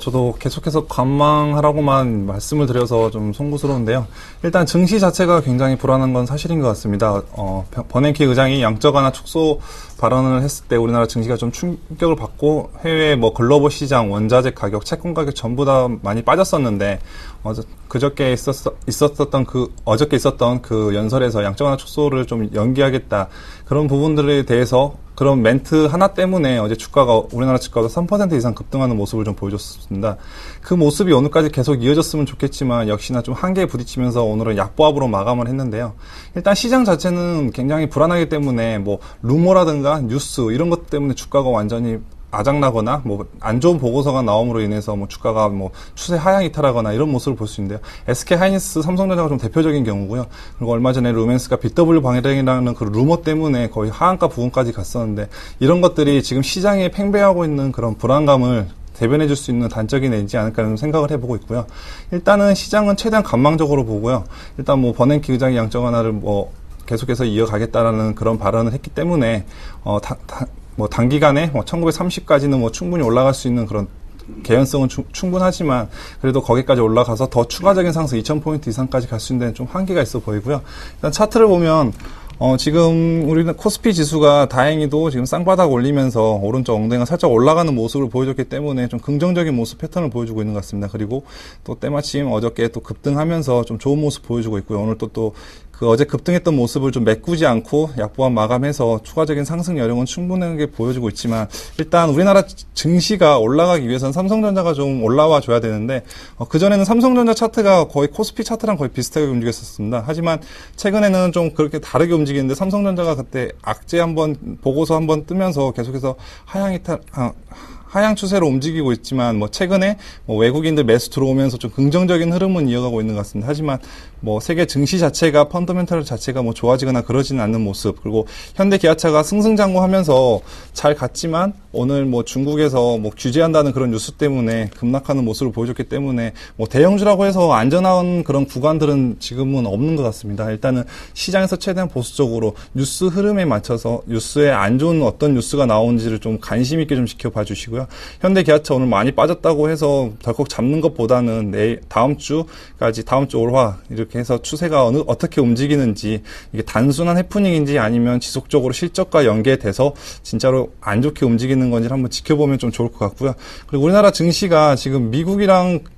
저도 계속해서 관망하라고만 말씀을 드려서 좀 송구스러운데요. 일단 증시 자체가 굉장히 불안한 건 사실인 것 같습니다. 버냉키 의장이 양적 완화 축소 발언을 했을 때 우리나라 증시가 좀 충격을 받고 해외 뭐 글로벌 시장, 원자재 가격, 채권 가격 전부 다 많이 빠졌었는데 어저께 있었던 그 연설에서 양적 완화 축소를 좀 연기하겠다 그런 부분들에 대해서 그런 멘트 하나 때문에 어제 우리나라 주가가 3% 이상 급등하는 모습을 좀 보여줬습니다. 그 모습이 오늘까지 계속 이어졌으면 좋겠지만 역시나 좀 한계에 부딪히면서 오늘은 약보합으로 마감을 했는데요. 일단 시장 자체는 굉장히 불안하기 때문에 뭐 루머라든가 뉴스 이런 것 때문에 주가가 완전히 아작나거나 뭐 안 좋은 보고서가 나옴으로 인해서 뭐 주가가 뭐 추세 하향 이탈하거나 이런 모습을 볼 수 있는데요. SK 하이닉스, 삼성전자가 좀 대표적인 경우고요. 그리고 얼마 전에 루멘스가 BW 방해량이라는 그 루머 때문에 거의 하한가 부근까지 갔었는데 이런 것들이 지금 시장에 팽배하고 있는 그런 불안감을 대변해 줄 수 있는 단적이 되지 않을까 생각을 해보고 있고요. 일단은 시장은 최대한 관망적으로 보고요. 일단 뭐 버냉키 의장이 양적 완화를 뭐 계속해서 이어가겠다라는 그런 발언을 했기 때문에 뭐 단기간에 뭐 1930까지는 뭐 충분히 올라갈 수 있는 그런 개연성은 충분하지만 그래도 거기까지 올라가서 더 추가적인 상승 2000포인트 이상까지 갈 수 있는 데는 좀 한계가 있어 보이고요. 일단 차트를 보면 지금 우리는 코스피 지수가 다행히도 지금 쌍바닥 올리면서 오른쪽 엉덩이가 살짝 올라가는 모습을 보여줬기 때문에 좀 긍정적인 모습 패턴을 보여주고 있는 것 같습니다. 그리고 또 때마침 어저께 또 급등하면서 좀 좋은 모습 보여주고 있고요. 오늘 또 그 어제 급등했던 모습을 좀 메꾸지 않고 약보합 마감해서 추가적인 상승 여력은 충분하게 보여주고 있지만 일단 우리나라 증시가 올라가기 위해서는 삼성전자가 좀 올라와 줘야 되는데 그전에는 삼성전자 차트가 거의 코스피 차트랑 거의 비슷하게 움직였었습니다. 하지만 최근에는 좀 그렇게 다르게 움직이는데 삼성전자가 그때 악재 보고서 한번 뜨면서 계속해서 하향 추세로 움직이고 있지만 뭐 최근에 뭐 외국인들 매수 들어오면서 좀 긍정적인 흐름은 이어가고 있는 것 같습니다. 하지만 뭐 세계 증시 자체가 펀더멘털 자체가 뭐 좋아지거나 그러지는 않는 모습 그리고 현대 기아차가 승승장구하면서 잘 갔지만 오늘 뭐 중국에서 뭐 규제한다는 그런 뉴스 때문에 급락하는 모습을 보여줬기 때문에 뭐 대형주라고 해서 안전한 그런 구간들은 지금은 없는 것 같습니다. 일단은 시장에서 최대한 보수적으로 뉴스 흐름에 맞춰서 뉴스에 안 좋은 어떤 뉴스가 나오는지를 좀 관심 있게 좀 지켜봐 주시고요. 현대 기아차 오늘 많이 빠졌다고 해서 덜컥 잡는 것보다는 다음 주 올화 이렇게 해서 추세가 어떻게 움직이는지 이게 단순한 해프닝인지 아니면 지속적으로 실적과 연계돼서 진짜로 안 좋게 움직이는 건지 한번 지켜보면 좀 좋을 것 같고요. 그리고 우리나라 증시가 지금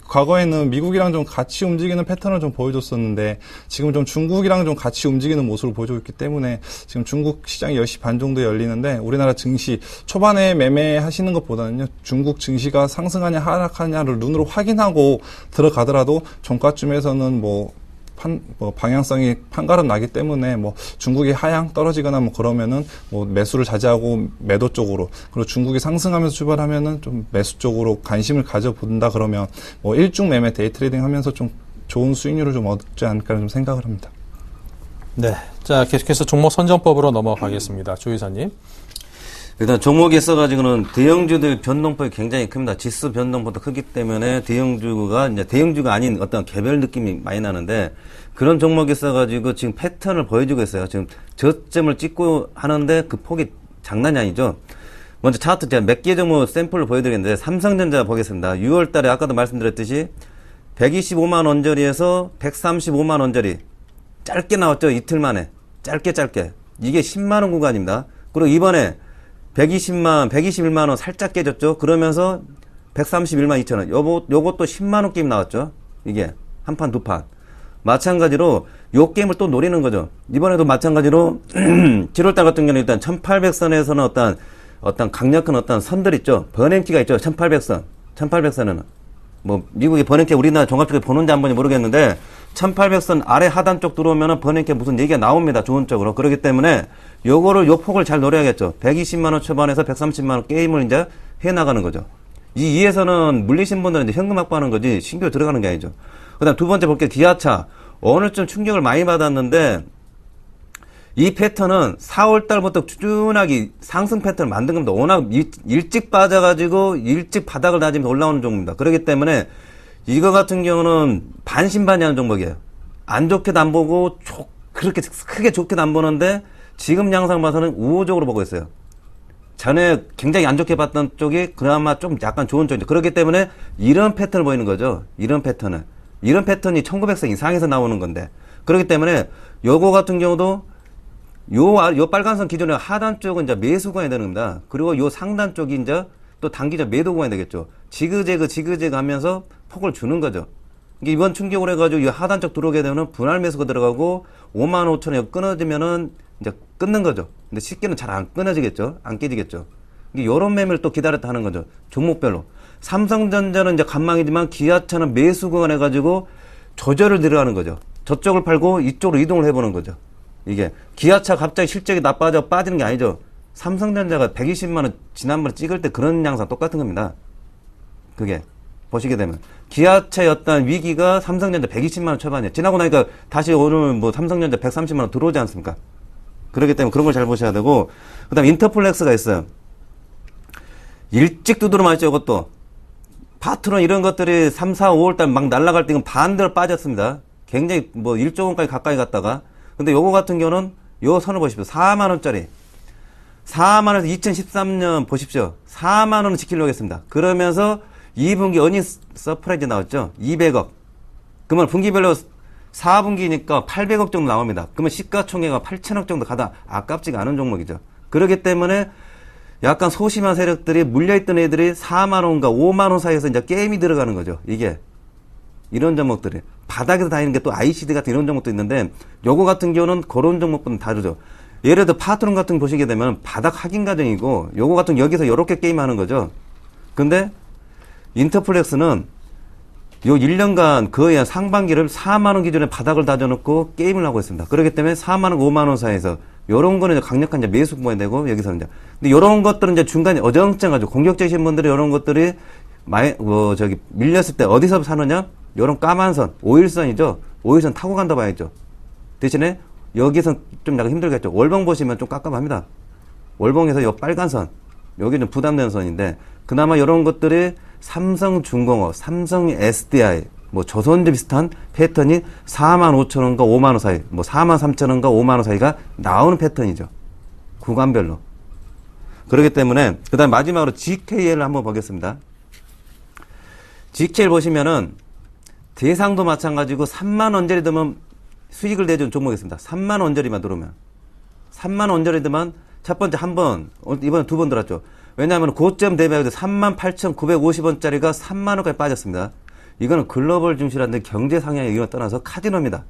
과거에는 미국이랑 좀 같이 움직이는 패턴을 좀 보여줬었는데 지금 좀 중국이랑 좀 같이 움직이는 모습을 보여주고 있기 때문에 지금 중국 시장이 10시 반 정도에 열리는데 우리나라 증시 초반에 매매하시는 것보다는요 중국 증시가 상승하냐 하락하냐를 눈으로 확인하고 들어가더라도 종가쯤에서는 뭐 방향성이 판가름 나기 때문에 뭐 중국이 하향 떨어지거나 뭐 그러면은 뭐 매수를 자제하고 매도 쪽으로, 그리고 중국이 상승하면서 출발하면은 좀 매수 쪽으로 관심을 가져본다 그러면 뭐 일중 매매 데이 트레이딩 하면서 좀 좋은 수익률을 좀 얻지 않을까 좀 생각을 합니다. 네. 자, 계속해서 종목 선정법으로 넘어가겠습니다. 조 이사님. 일단 종목에 있어가지고는 대형주들 변동폭이 굉장히 큽니다. 지수 변동폭도 크기 때문에 대형주가 이제 대형주가 아닌 어떤 개별 느낌이 많이 나는데, 그런 종목에 있어가지고 지금 패턴을 보여주고 있어요. 지금 저점을 찍고 하는데 그 폭이 장난이 아니죠. 먼저 차트 제가 몇 개 종목 샘플을 보여드리겠는데, 삼성전자 보겠습니다. 6월 달에 아까도 말씀드렸듯이 125만 원짜리에서 135만 원짜리 짧게 나왔죠. 이틀 만에. 짧게. 이게 10만 원 구간입니다. 그리고 이번에 121만 원 살짝 깨졌죠. 그러면서 131만 2천 원. 요것도 10만 원 게임 나왔죠. 이게 한 판, 두 판. 마찬가지로 요 게임을 또 노리는 거죠. 이번에도 마찬가지로 7월달 같은 경우는 일단 1800선에서는 어떤 강력한 어떤 선들 있죠. 버냉키가 있죠. 1800선. 1800선에는 뭐 미국의 버냉키 우리나라 종합적으로 보는지 안 보는지 모르겠는데 1800선 아래 하단 쪽 들어오면은 버냉키 무슨 얘기가 나옵니다. 좋은 쪽으로. 그렇기 때문에 요거를 요 폭을 잘 노려야겠죠. 120만 원 초반에서 130만 원 게임을 이제 해 나가는 거죠. 이에서는 물리신 분들은 이제 현금 확보하는 거지 신규 들어가는 게 아니죠. 그다음 두 번째 볼게요. 기아차. 오늘 좀 충격을 많이 받았는데 이 패턴은 4월 달부터 꾸준하게 상승 패턴을 만든 겁니다. 워낙 일찍 빠져가지고 일찍 바닥을 다지면서 올라오는 종목입니다. 그렇기 때문에 이거 같은 경우는 반신반의하는 종목이에요. 안 좋게도 안 보고 그렇게 크게 좋게도 안 보는데 지금 양상 봐서는 우호적으로 보고 있어요. 전에 굉장히 안 좋게 봤던 쪽이 그나마 좀 약간 좋은 쪽이죠. 그렇기 때문에 이런 패턴을 보이는 거죠. 이런 패턴이 1900선 이상에서 나오는 건데, 그렇기 때문에 요거 같은 경우도 요 빨간선 기존에 하단 쪽은 이제 매수 구간이 되는 겁니다. 그리고 요 상단 쪽이 이제 또 단기적 매도 구간이 되겠죠. 지그재그 하면서 폭을 주는 거죠. 이번 충격을 해가지고 이 하단 쪽 들어오게 되면 분할 매수가 들어가고 55,000원이 끊어지면은 이제 끊는 거죠. 근데 쉽게는 잘 안 끊어지겠죠. 안 깨지겠죠. 요런 매매를 또 기다렸다 하는 거죠. 종목별로. 삼성전자는 이제 간망이지만 기아차는 매수 구간 해가지고 조절을 들어가는 거죠. 저쪽을 팔고 이쪽으로 이동을 해보는 거죠. 이게 기아차 갑자기 실적이 빠지는 게 아니죠. 삼성전자가 120만 원 지난번에 찍을 때 그런 양상 똑같은 겁니다. 그게 보시게 되면 기아차의 어떤 위기가 삼성전자 120만 원 초반이에요. 지나고 나니까 다시 오늘 뭐 삼성전자 130만 원 들어오지 않습니까? 그렇기 때문에 그런 걸 잘 보셔야 되고, 그다음 인터플렉스가 있어요. 일찍 두드러 맞죠. 이것도 파트너 이런 것들이 3, 4, 5월달 막 날아갈 때 반대로 빠졌습니다. 굉장히 뭐 1조 원까지 가까이 갔다가, 근데 요거 같은 경우는 요 선을 보십시오. 4만 원짜리. 4만 원에서 2013년 보십시오. 4만 원을 지키려고 했습니다. 그러면서 2분기 어닝 서프라이즈 나왔죠. 200억. 그러면 분기별로 4분기니까 800억 정도 나옵니다. 그러면 시가총액가 8천억 정도 가다 아깝지가 않은 종목이죠. 그렇기 때문에 약간 소심한 세력들이 물려있던 애들이 4만 원과 5만 원 사이에서 이제 게임이 들어가는 거죠. 이게. 이런 종목들이. 바닥에서 다니는 게 또 ICD 같은 이런 종목도 있는데, 요거 같은 경우는 그런 종목보다는 다르죠. 예를 들어 파트론 같은 거 보시게 되면 바닥 확인 과정이고, 요거 같은 여기서 요렇게 게임하는 거죠. 근데 인터플렉스는 요 1년간 거의 한 상반기를 4만 원 기준에 바닥을 다져놓고 게임을 하고 있습니다. 그렇기 때문에 4만 원, 5만 원 사이에서 요런 거는 이제 강력한 이제 매수 구간이 되고, 여기서 이제 근데 요런 것들은 이제 중간에 어정쩡하죠. 공격적이신 분들이 요런 것들이 밀렸을 때 어디서 사느냐? 요런 까만 선, 5일선이죠. 5일선 타고 간다 봐야죠. 대신에 여기서 좀 약간 힘들겠죠. 월봉 보시면 좀 깝깝합니다. 월봉에서 요 빨간 선, 여기 좀 부담되는 선인데, 그나마 요런 것들이 삼성중공업, 삼성 SDI, 뭐 조선주 비슷한 패턴이 45,000원과 5만 원 사이, 뭐 43,000원과 5만 원 사이가 나오는 패턴이죠. 구간별로. 그렇기 때문에 그다음 마지막으로 GKL을 한번 보겠습니다. GKL 보시면은 대상도 마찬가지고 3만 원짜리 들면 수익을 내준 종목이 있습니다. 3만 원짜리만 들어오면. 3만 원짜리 들면 첫 번째 한 번, 이번에 두 번 들었죠. 왜냐하면 고점 대비하고 38,950원짜리가 3만 원까지 빠졌습니다. 이거는 글로벌 증시라는데 경제 상향에 이걸 떠나서 카지노입니다.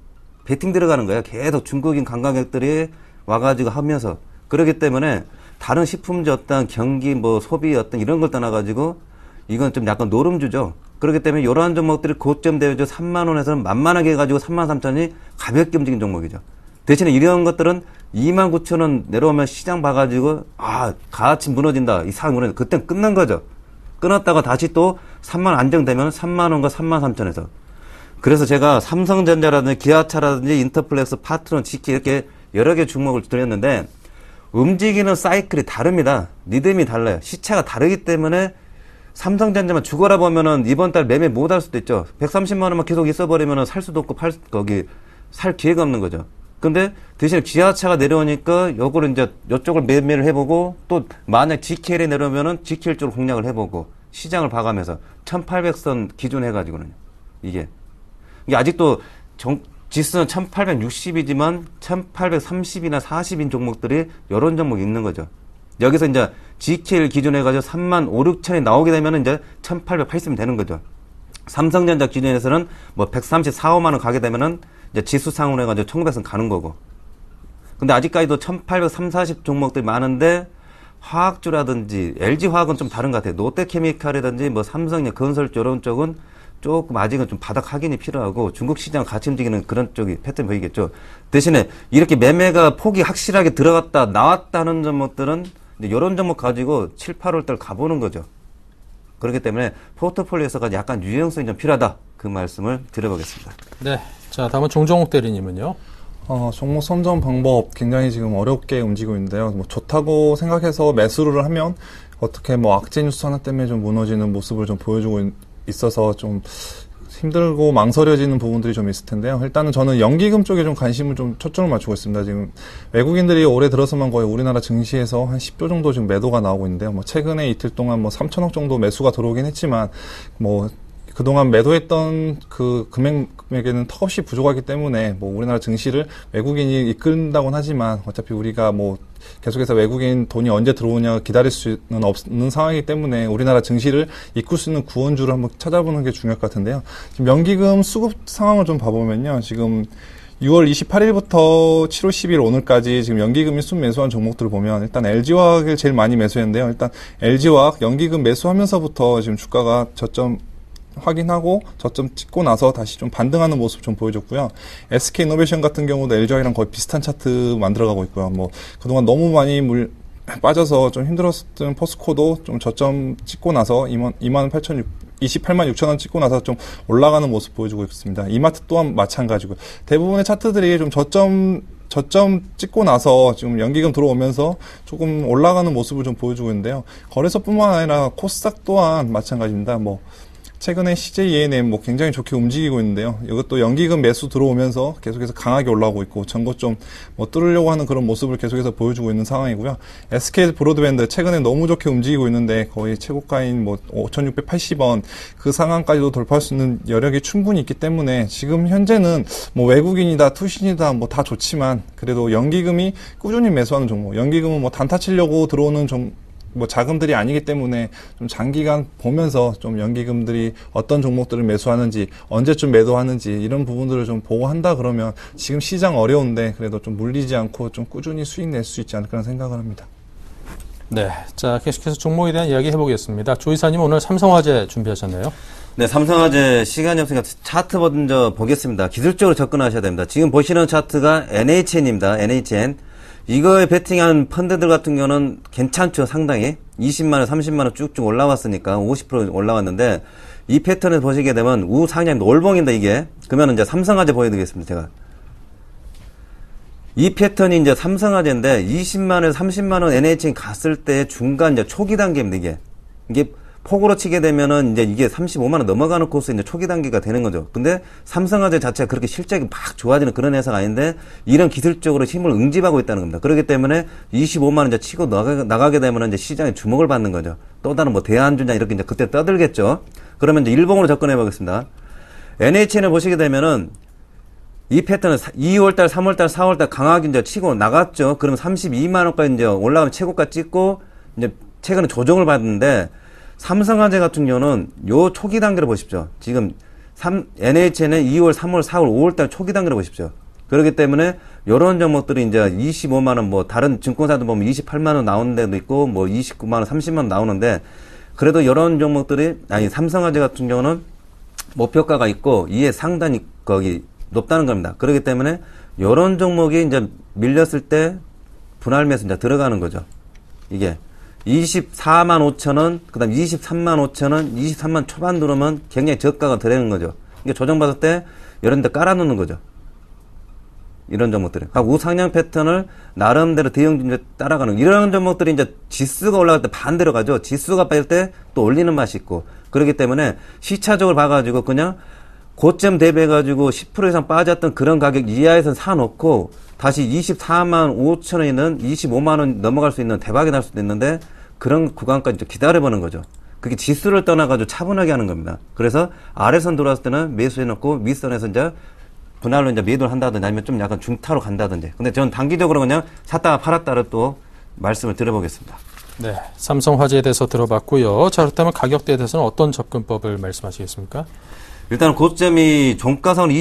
베팅 들어가는 거예요. 계속 중국인 관광객들이 와가지고 하면서. 그렇기 때문에 다른 식품주 어떤 경기 뭐 소비 어떤 이런 걸 떠나가지고 이건 좀 약간 노름주죠. 그렇기 때문에 이러한 종목들이 고점 대비적 3만 원에서는 만만하게 해가지고 3만 3천이 가볍게 움직인 종목이죠. 대신에 이런 것들은 2만 9천 원 내려오면 시장 봐가지고 가치 무너진다. 이 사항 무너진다. 그땐 끝난 거죠. 끊었다가 다시 또 3만 원 안정되면 3만 원과 3만 3천에서. 그래서 제가 삼성전자라든지 기아차라든지 인터플렉스, 파트너, GK 이렇게 여러 개 종목을 드렸는데 움직이는 사이클이 다릅니다. 리듬이 달라요. 시차가 다르기 때문에 삼성전자만 죽어라 보면은 이번 달 매매 못 할 수도 있죠. 130만 원만 계속 있어버리면은 살 수도 없고 살 기회가 없는 거죠. 근데 대신에 기아차가 내려오니까 요거를 이제 요쪽을 매매를 해보고 또 만약 GKL이 내려오면은 GKL 쪽으로 공략을 해보고 시장을 봐가면서 1800선 기준 해가지고는 이게 아직도 지수는 1860이지만 1830이나 40인 종목들이 요런 종목이 있는 거죠. 여기서 이제 GKL 기준 해가지고 3만 5, 6천이 나오게 되면 이제 1880이 되는 거죠. 삼성전자 기준에서는 뭐 134, 5만 원 가게 되면은 이제 지수상으로 해가지고 1900선 가는 거고. 근데 아직까지도 1830, 40 종목들이 많은데 화학주라든지 LG화학은 좀 다른 것 같아요. 롯데케미칼이라든지 뭐 삼성력, 건설 이런 쪽은 조금 아직은 좀 바닥 확인이 필요하고 중국 시장 같이 움직이는 그런 쪽이 패턴 보이겠죠. 대신에 이렇게 매매가 폭이 확실하게 들어갔다 나왔다는 종목들은 이제 이런 종목 가지고 7, 8월 달 가보는 거죠. 그렇기 때문에 포트폴리오에서가 약간 유연성이 좀 필요하다. 그 말씀을 드려보겠습니다. 네. 자, 다음은 종종욱 대리님은요. 종목 선정 방법 굉장히 지금 어렵게 움직이고 있는데요. 뭐 좋다고 생각해서 매수를 하면 어떻게 뭐 악재 뉴스 하나 때문에 좀 무너지는 모습을 좀 보여주고 있어서 좀 힘들고 망설여지는 부분들이 좀 있을 텐데요. 일단은 저는 연기금 쪽에 좀 관심을 좀 초점을 맞추고 있습니다. 지금 외국인들이 올해 들어서만 거의 우리나라 증시에서 한 10조 정도 지금 매도가 나오고 있는데요. 뭐 최근에 이틀 동안 뭐 3천억 정도 매수가 들어오긴 했지만 뭐 그동안 매도했던 그 금액에는 턱없이 부족하기 때문에 뭐 우리나라 증시를 외국인이 이끈다고는 하지만 어차피 우리가 뭐 계속해서 외국인 돈이 언제 들어오냐 기다릴 수는 없는 상황이기 때문에 우리나라 증시를 이끌 수 있는 구원주를 한번 찾아보는 게 중요할 것 같은데요. 지금 연기금 수급 상황을 좀 봐보면요. 지금 6월 28일부터 7월 10일 오늘까지 지금 연기금이 순매수한 종목들을 보면 일단 LG화학을 제일 많이 매수했는데요. 일단 LG화학 연기금 매수하면서부터 지금 주가가 저점 확인하고 저점 찍고 나서 다시 좀 반등하는 모습 좀 보여줬고요. SK이노베이션 같은 경우도 LG화학이랑 거의 비슷한 차트 만들어가고 있고요. 뭐 그동안 너무 많이 빠져서 좀 힘들었던 포스코도 좀 저점 찍고 나서 28만 6천 원 찍고 나서 좀 올라가는 모습 보여주고 있습니다. 이마트 또한 마찬가지고 대부분의 차트들이 좀 저점 찍고 나서 지금 연기금 들어오면서 조금 올라가는 모습을 좀 보여주고 있는데요. 거래소뿐만 아니라 코스닥 또한 마찬가지입니다. 뭐 최근에 CJENM 뭐 굉장히 좋게 움직이고 있는데요. 이것도 연기금 매수 들어오면서 계속해서 강하게 올라오고 있고 전고점 뭐 뚫으려고 하는 그런 모습을 계속해서 보여주고 있는 상황이고요. SK 브로드밴드 최근에 너무 좋게 움직이고 있는데 거의 최고가인 뭐 5,680원 그 상황까지도 돌파할 수 있는 여력이 충분히 있기 때문에 지금 현재는 뭐 외국인이다 투신이다 뭐 다 좋지만 그래도 연기금이 꾸준히 매수하는 종목, 연기금은 뭐 단타 치려고 들어오는 뭐 자금들이 아니기 때문에 좀 장기간 보면서 좀 연기금들이 어떤 종목들을 매수하는지 언제쯤 매도하는지 이런 부분들을 좀 보고 한다 그러면 지금 시장 어려운데 그래도 좀 물리지 않고 좀 꾸준히 수익 낼 수 있지 않을까 생각을 합니다. 네, 자 계속해서 종목에 대한 이야기 해보겠습니다. 조이사님 오늘 삼성화재 준비하셨나요? 네, 삼성화재 시간이 없으니까 차트 먼저 보겠습니다. 기술적으로 접근하셔야 됩니다. 지금 보시는 차트가 NHN입니다. NHN. 이거에 베팅한 펀드들 같은 경우는 괜찮죠, 상당히. 20만원, 30만원 쭉쭉 올라왔으니까 50% 올라왔는데, 이 패턴을 보시게 되면 우상향 올봉인데 이게. 그러면 이제 삼성화재 보여드리겠습니다, 제가. 이 패턴이 이제 삼성화재인데, 20만원, 30만원 NHN 갔을 때 중간 이제 초기 단계입니다, 이게 폭으로 치게 되면은 이제 이게 35만원 넘어가는 코스 이제 초기 단계가 되는 거죠. 근데 삼성화재 자체가 그렇게 실적이 막 좋아지는 그런 회사가 아닌데 이런 기술적으로 힘을 응집하고 있다는 겁니다. 그렇기 때문에 25만원 이제 치고 나가게 되면은 이제 시장에 주목을 받는 거죠. 또 다른 뭐 대한주냐 이렇게 이제 그때 떠들겠죠. 그러면 이제 일봉으로 접근해 보겠습니다. NHN을 보시게 되면은 이 패턴은 2월달, 3월달, 4월달 강하게 이제 치고 나갔죠. 그러면 32만원까지 이제 올라가면 최고가 찍고 이제 최근에 조정을 받는데 삼성화재 같은 경우는 요 초기 단계를 보십시오. 지금 NHN은 2월, 3월, 4월, 5월달 초기 단계를 보십시오. 그렇기 때문에 요런 종목들이 이제 25만원 뭐 다른 증권사도 보면 28만원 나오는 데도 있고 뭐 29만원, 30만원 나오는데 그래도 이런 종목들이, 삼성화재 같은 경우는 목표가가 있고 이에 상단이 거기 높다는 겁니다. 그렇기 때문에 이런 종목이 이제 밀렸을 때 분할 매수 이제 들어가는 거죠. 이게 24만 5천 원, 그 다음 23만 5천 원, 23만 초반 들어오면 굉장히 저가가 되는 거죠. 이게 조정받을 때 이런 데 깔아놓는 거죠. 이런 종목들이. 우상향 패턴을 나름대로 대형주에 따라가는, 이런 종목들이 이제 지수가 올라갈 때 반대로 가죠. 지수가 빠질 때 또 올리는 맛이 있고. 그렇기 때문에 시차적으로 봐가지고 그냥 고점 대비해가지고 10% 이상 빠졌던 그런 가격 이하에서 사놓고 다시 24만 5천 원이는 25만 원 넘어갈 수 있는 대박이 날 수도 있는데 그런 구간까지 좀 기다려보는 거죠. 그게 지수를 떠나가지고 차분하게 하는 겁니다. 그래서 아래선 들어왔을 때는 매수해놓고 윗선에서 이제 분할로 이제 매도를 한다든지 아니면 좀 약간 중타로 간다든지. 근데 저는 단기적으로 그냥 샀다가 팔았다를 또 말씀을 드려보겠습니다. 네, 삼성화재에 대해서 들어봤고요. 자, 그렇다면 가격대에 대해서는 어떤 접근법을 말씀하시겠습니까? 일단 고점이 종가상으로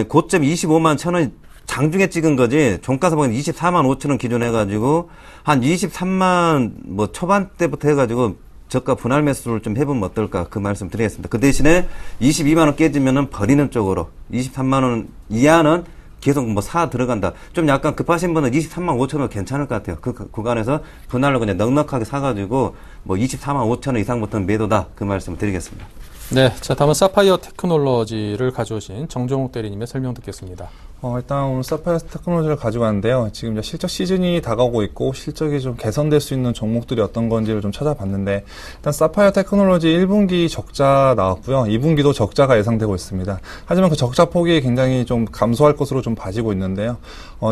고점 25만 1,000원 장중에 찍은 거지, 종가상은 24만 5천 원 기준 해가지고 한 23만 뭐 초반대부터 해가지고 저가 분할 매수를 좀 해보면 어떨까, 그 말씀 드리겠습니다. 그 대신에 22만 원 깨지면은 버리는 쪽으로, 23만 원 이하는 계속 뭐 사 들어간다. 좀 약간 급하신 분은 23만 5천 원 괜찮을 것 같아요. 그 구간에서 분할로 그냥 넉넉하게 사가지고 뭐 24만 5천 원 이상부터는 매도다, 그 말씀을 드리겠습니다. 네, 자, 다음은 사파이어 테크놀로지를 가져오신 정정욱 대리님의 설명 듣겠습니다. 일단 오늘 사파이어 테크놀로지를 가지고 왔는데요. 지금 이제 실적 시즌이 다가오고 있고 실적이 좀 개선될 수 있는 종목들이 어떤 건지를 좀 찾아봤는데, 일단 사파이어 테크놀로지 1분기 적자 나왔고요. 2분기도 적자가 예상되고 있습니다. 하지만 그 적자 폭이 굉장히 좀 감소할 것으로 좀 봐지고 있는데요.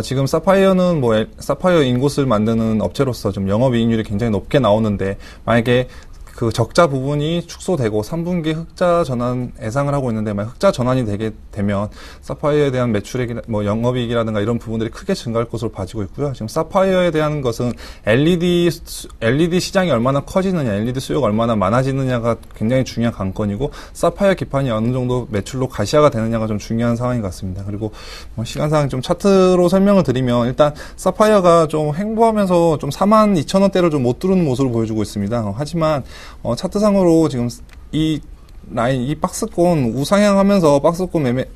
지금 사파이어는 사파이어 인곳을 만드는 업체로서 좀 영업이익률이 굉장히 높게 나오는데, 만약에 그 적자 부분이 축소되고 3분기 흑자 전환 예상을 하고 있는데, 만약 흑자 전환이 되게 되면 사파이어에 대한 매출액이나 뭐 영업이익이라든가 이런 부분들이 크게 증가할 것으로 봐지고 있고요. 지금 사파이어에 대한 것은 LED 시장이 얼마나 커지느냐, LED 수요가 얼마나 많아지느냐가 굉장히 중요한 관건이고, 사파이어 기판이 어느 정도 매출로 가시화가 되느냐가 좀 중요한 상황인 것 같습니다. 그리고 시간상 좀 차트로 설명을 드리면, 일단 사파이어가 좀 횡보하면서 좀 42,000원대를 좀 못 뚫는 모습을 보여주고 있습니다. 하지만 차트상으로 지금 이 라인, 이 박스권 우상향하면서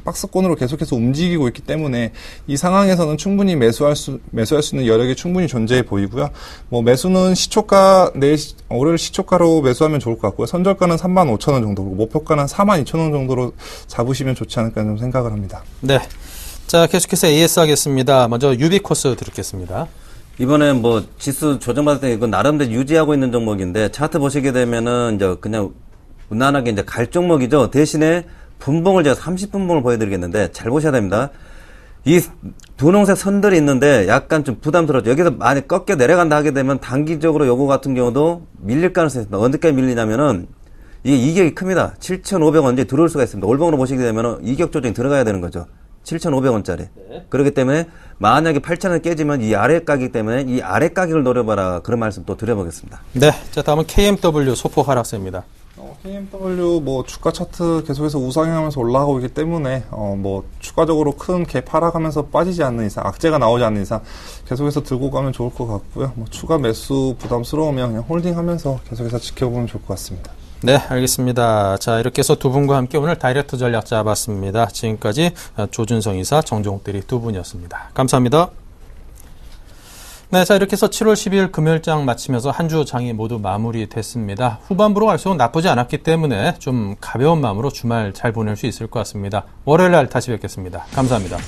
박스권으로 계속해서 움직이고 있기 때문에 이 상황에서는 충분히 매수할 수 있는 여력이 충분히 존재해 보이고요. 매수는 월요일 시초가로 매수하면 좋을 것 같고요. 선절가는 35,000원 정도로, 목표가는 42,000원 정도로 잡으시면 좋지 않을까 좀 생각을 합니다. 네. 자, 계속해서 AS 하겠습니다. 먼저 유비코스 듣겠습니다. 이번에 뭐 지수 조정받을 때 이건 나름대로 유지하고 있는 종목인데, 차트 보시게 되면은 이제 그냥 무난하게 이제 갈 종목이죠. 대신에 분봉을 제가 30분봉을 보여드리겠는데 잘 보셔야 됩니다. 이 분홍색 선들이 있는데 약간 좀 부담스럽죠. 여기서 많이 꺾여 내려간다 하게 되면 단기적으로 요거 같은 경우도 밀릴 가능성이 있습니다. 언제까지 밀리냐면은 이게 이격이 큽니다. 7,500원 언제 들어올 수가 있습니다. 올봉으로 보시게 되면은 이격 조정이 들어가야 되는 거죠. 7,500원짜리. 네. 그렇기 때문에 만약에 8,000원 깨지면 이 아래 가격 때문에 이 아래 가격을 노려봐라, 그런 말씀 또 드려보겠습니다. 네. 자, 다음은 KMW 소폭 하락세입니다. KMW 주가 차트 계속해서 우상향하면서 올라가고 있기 때문에 추가적으로 큰 갭 하락하면서 빠지지 않는 이상, 악재가 나오지 않는 이상 계속해서 들고 가면 좋을 것 같고요. 추가 매수 부담스러우면 그냥 홀딩하면서 계속해서 지켜보면 좋을 것 같습니다. 네, 알겠습니다. 자, 이렇게 해서 두 분과 함께 오늘 다이렉트 전략 잡았습니다. 지금까지 조준성 이사, 정정욱 대리 두 분이었습니다. 감사합니다. 네, 자, 이렇게 해서 7월 12일 금요일장 마치면서 한 주 장이 모두 마무리됐습니다. 후반부로 갈수록 나쁘지 않았기 때문에 좀 가벼운 마음으로 주말 잘 보낼 수 있을 것 같습니다. 월요일 날 다시 뵙겠습니다. 감사합니다.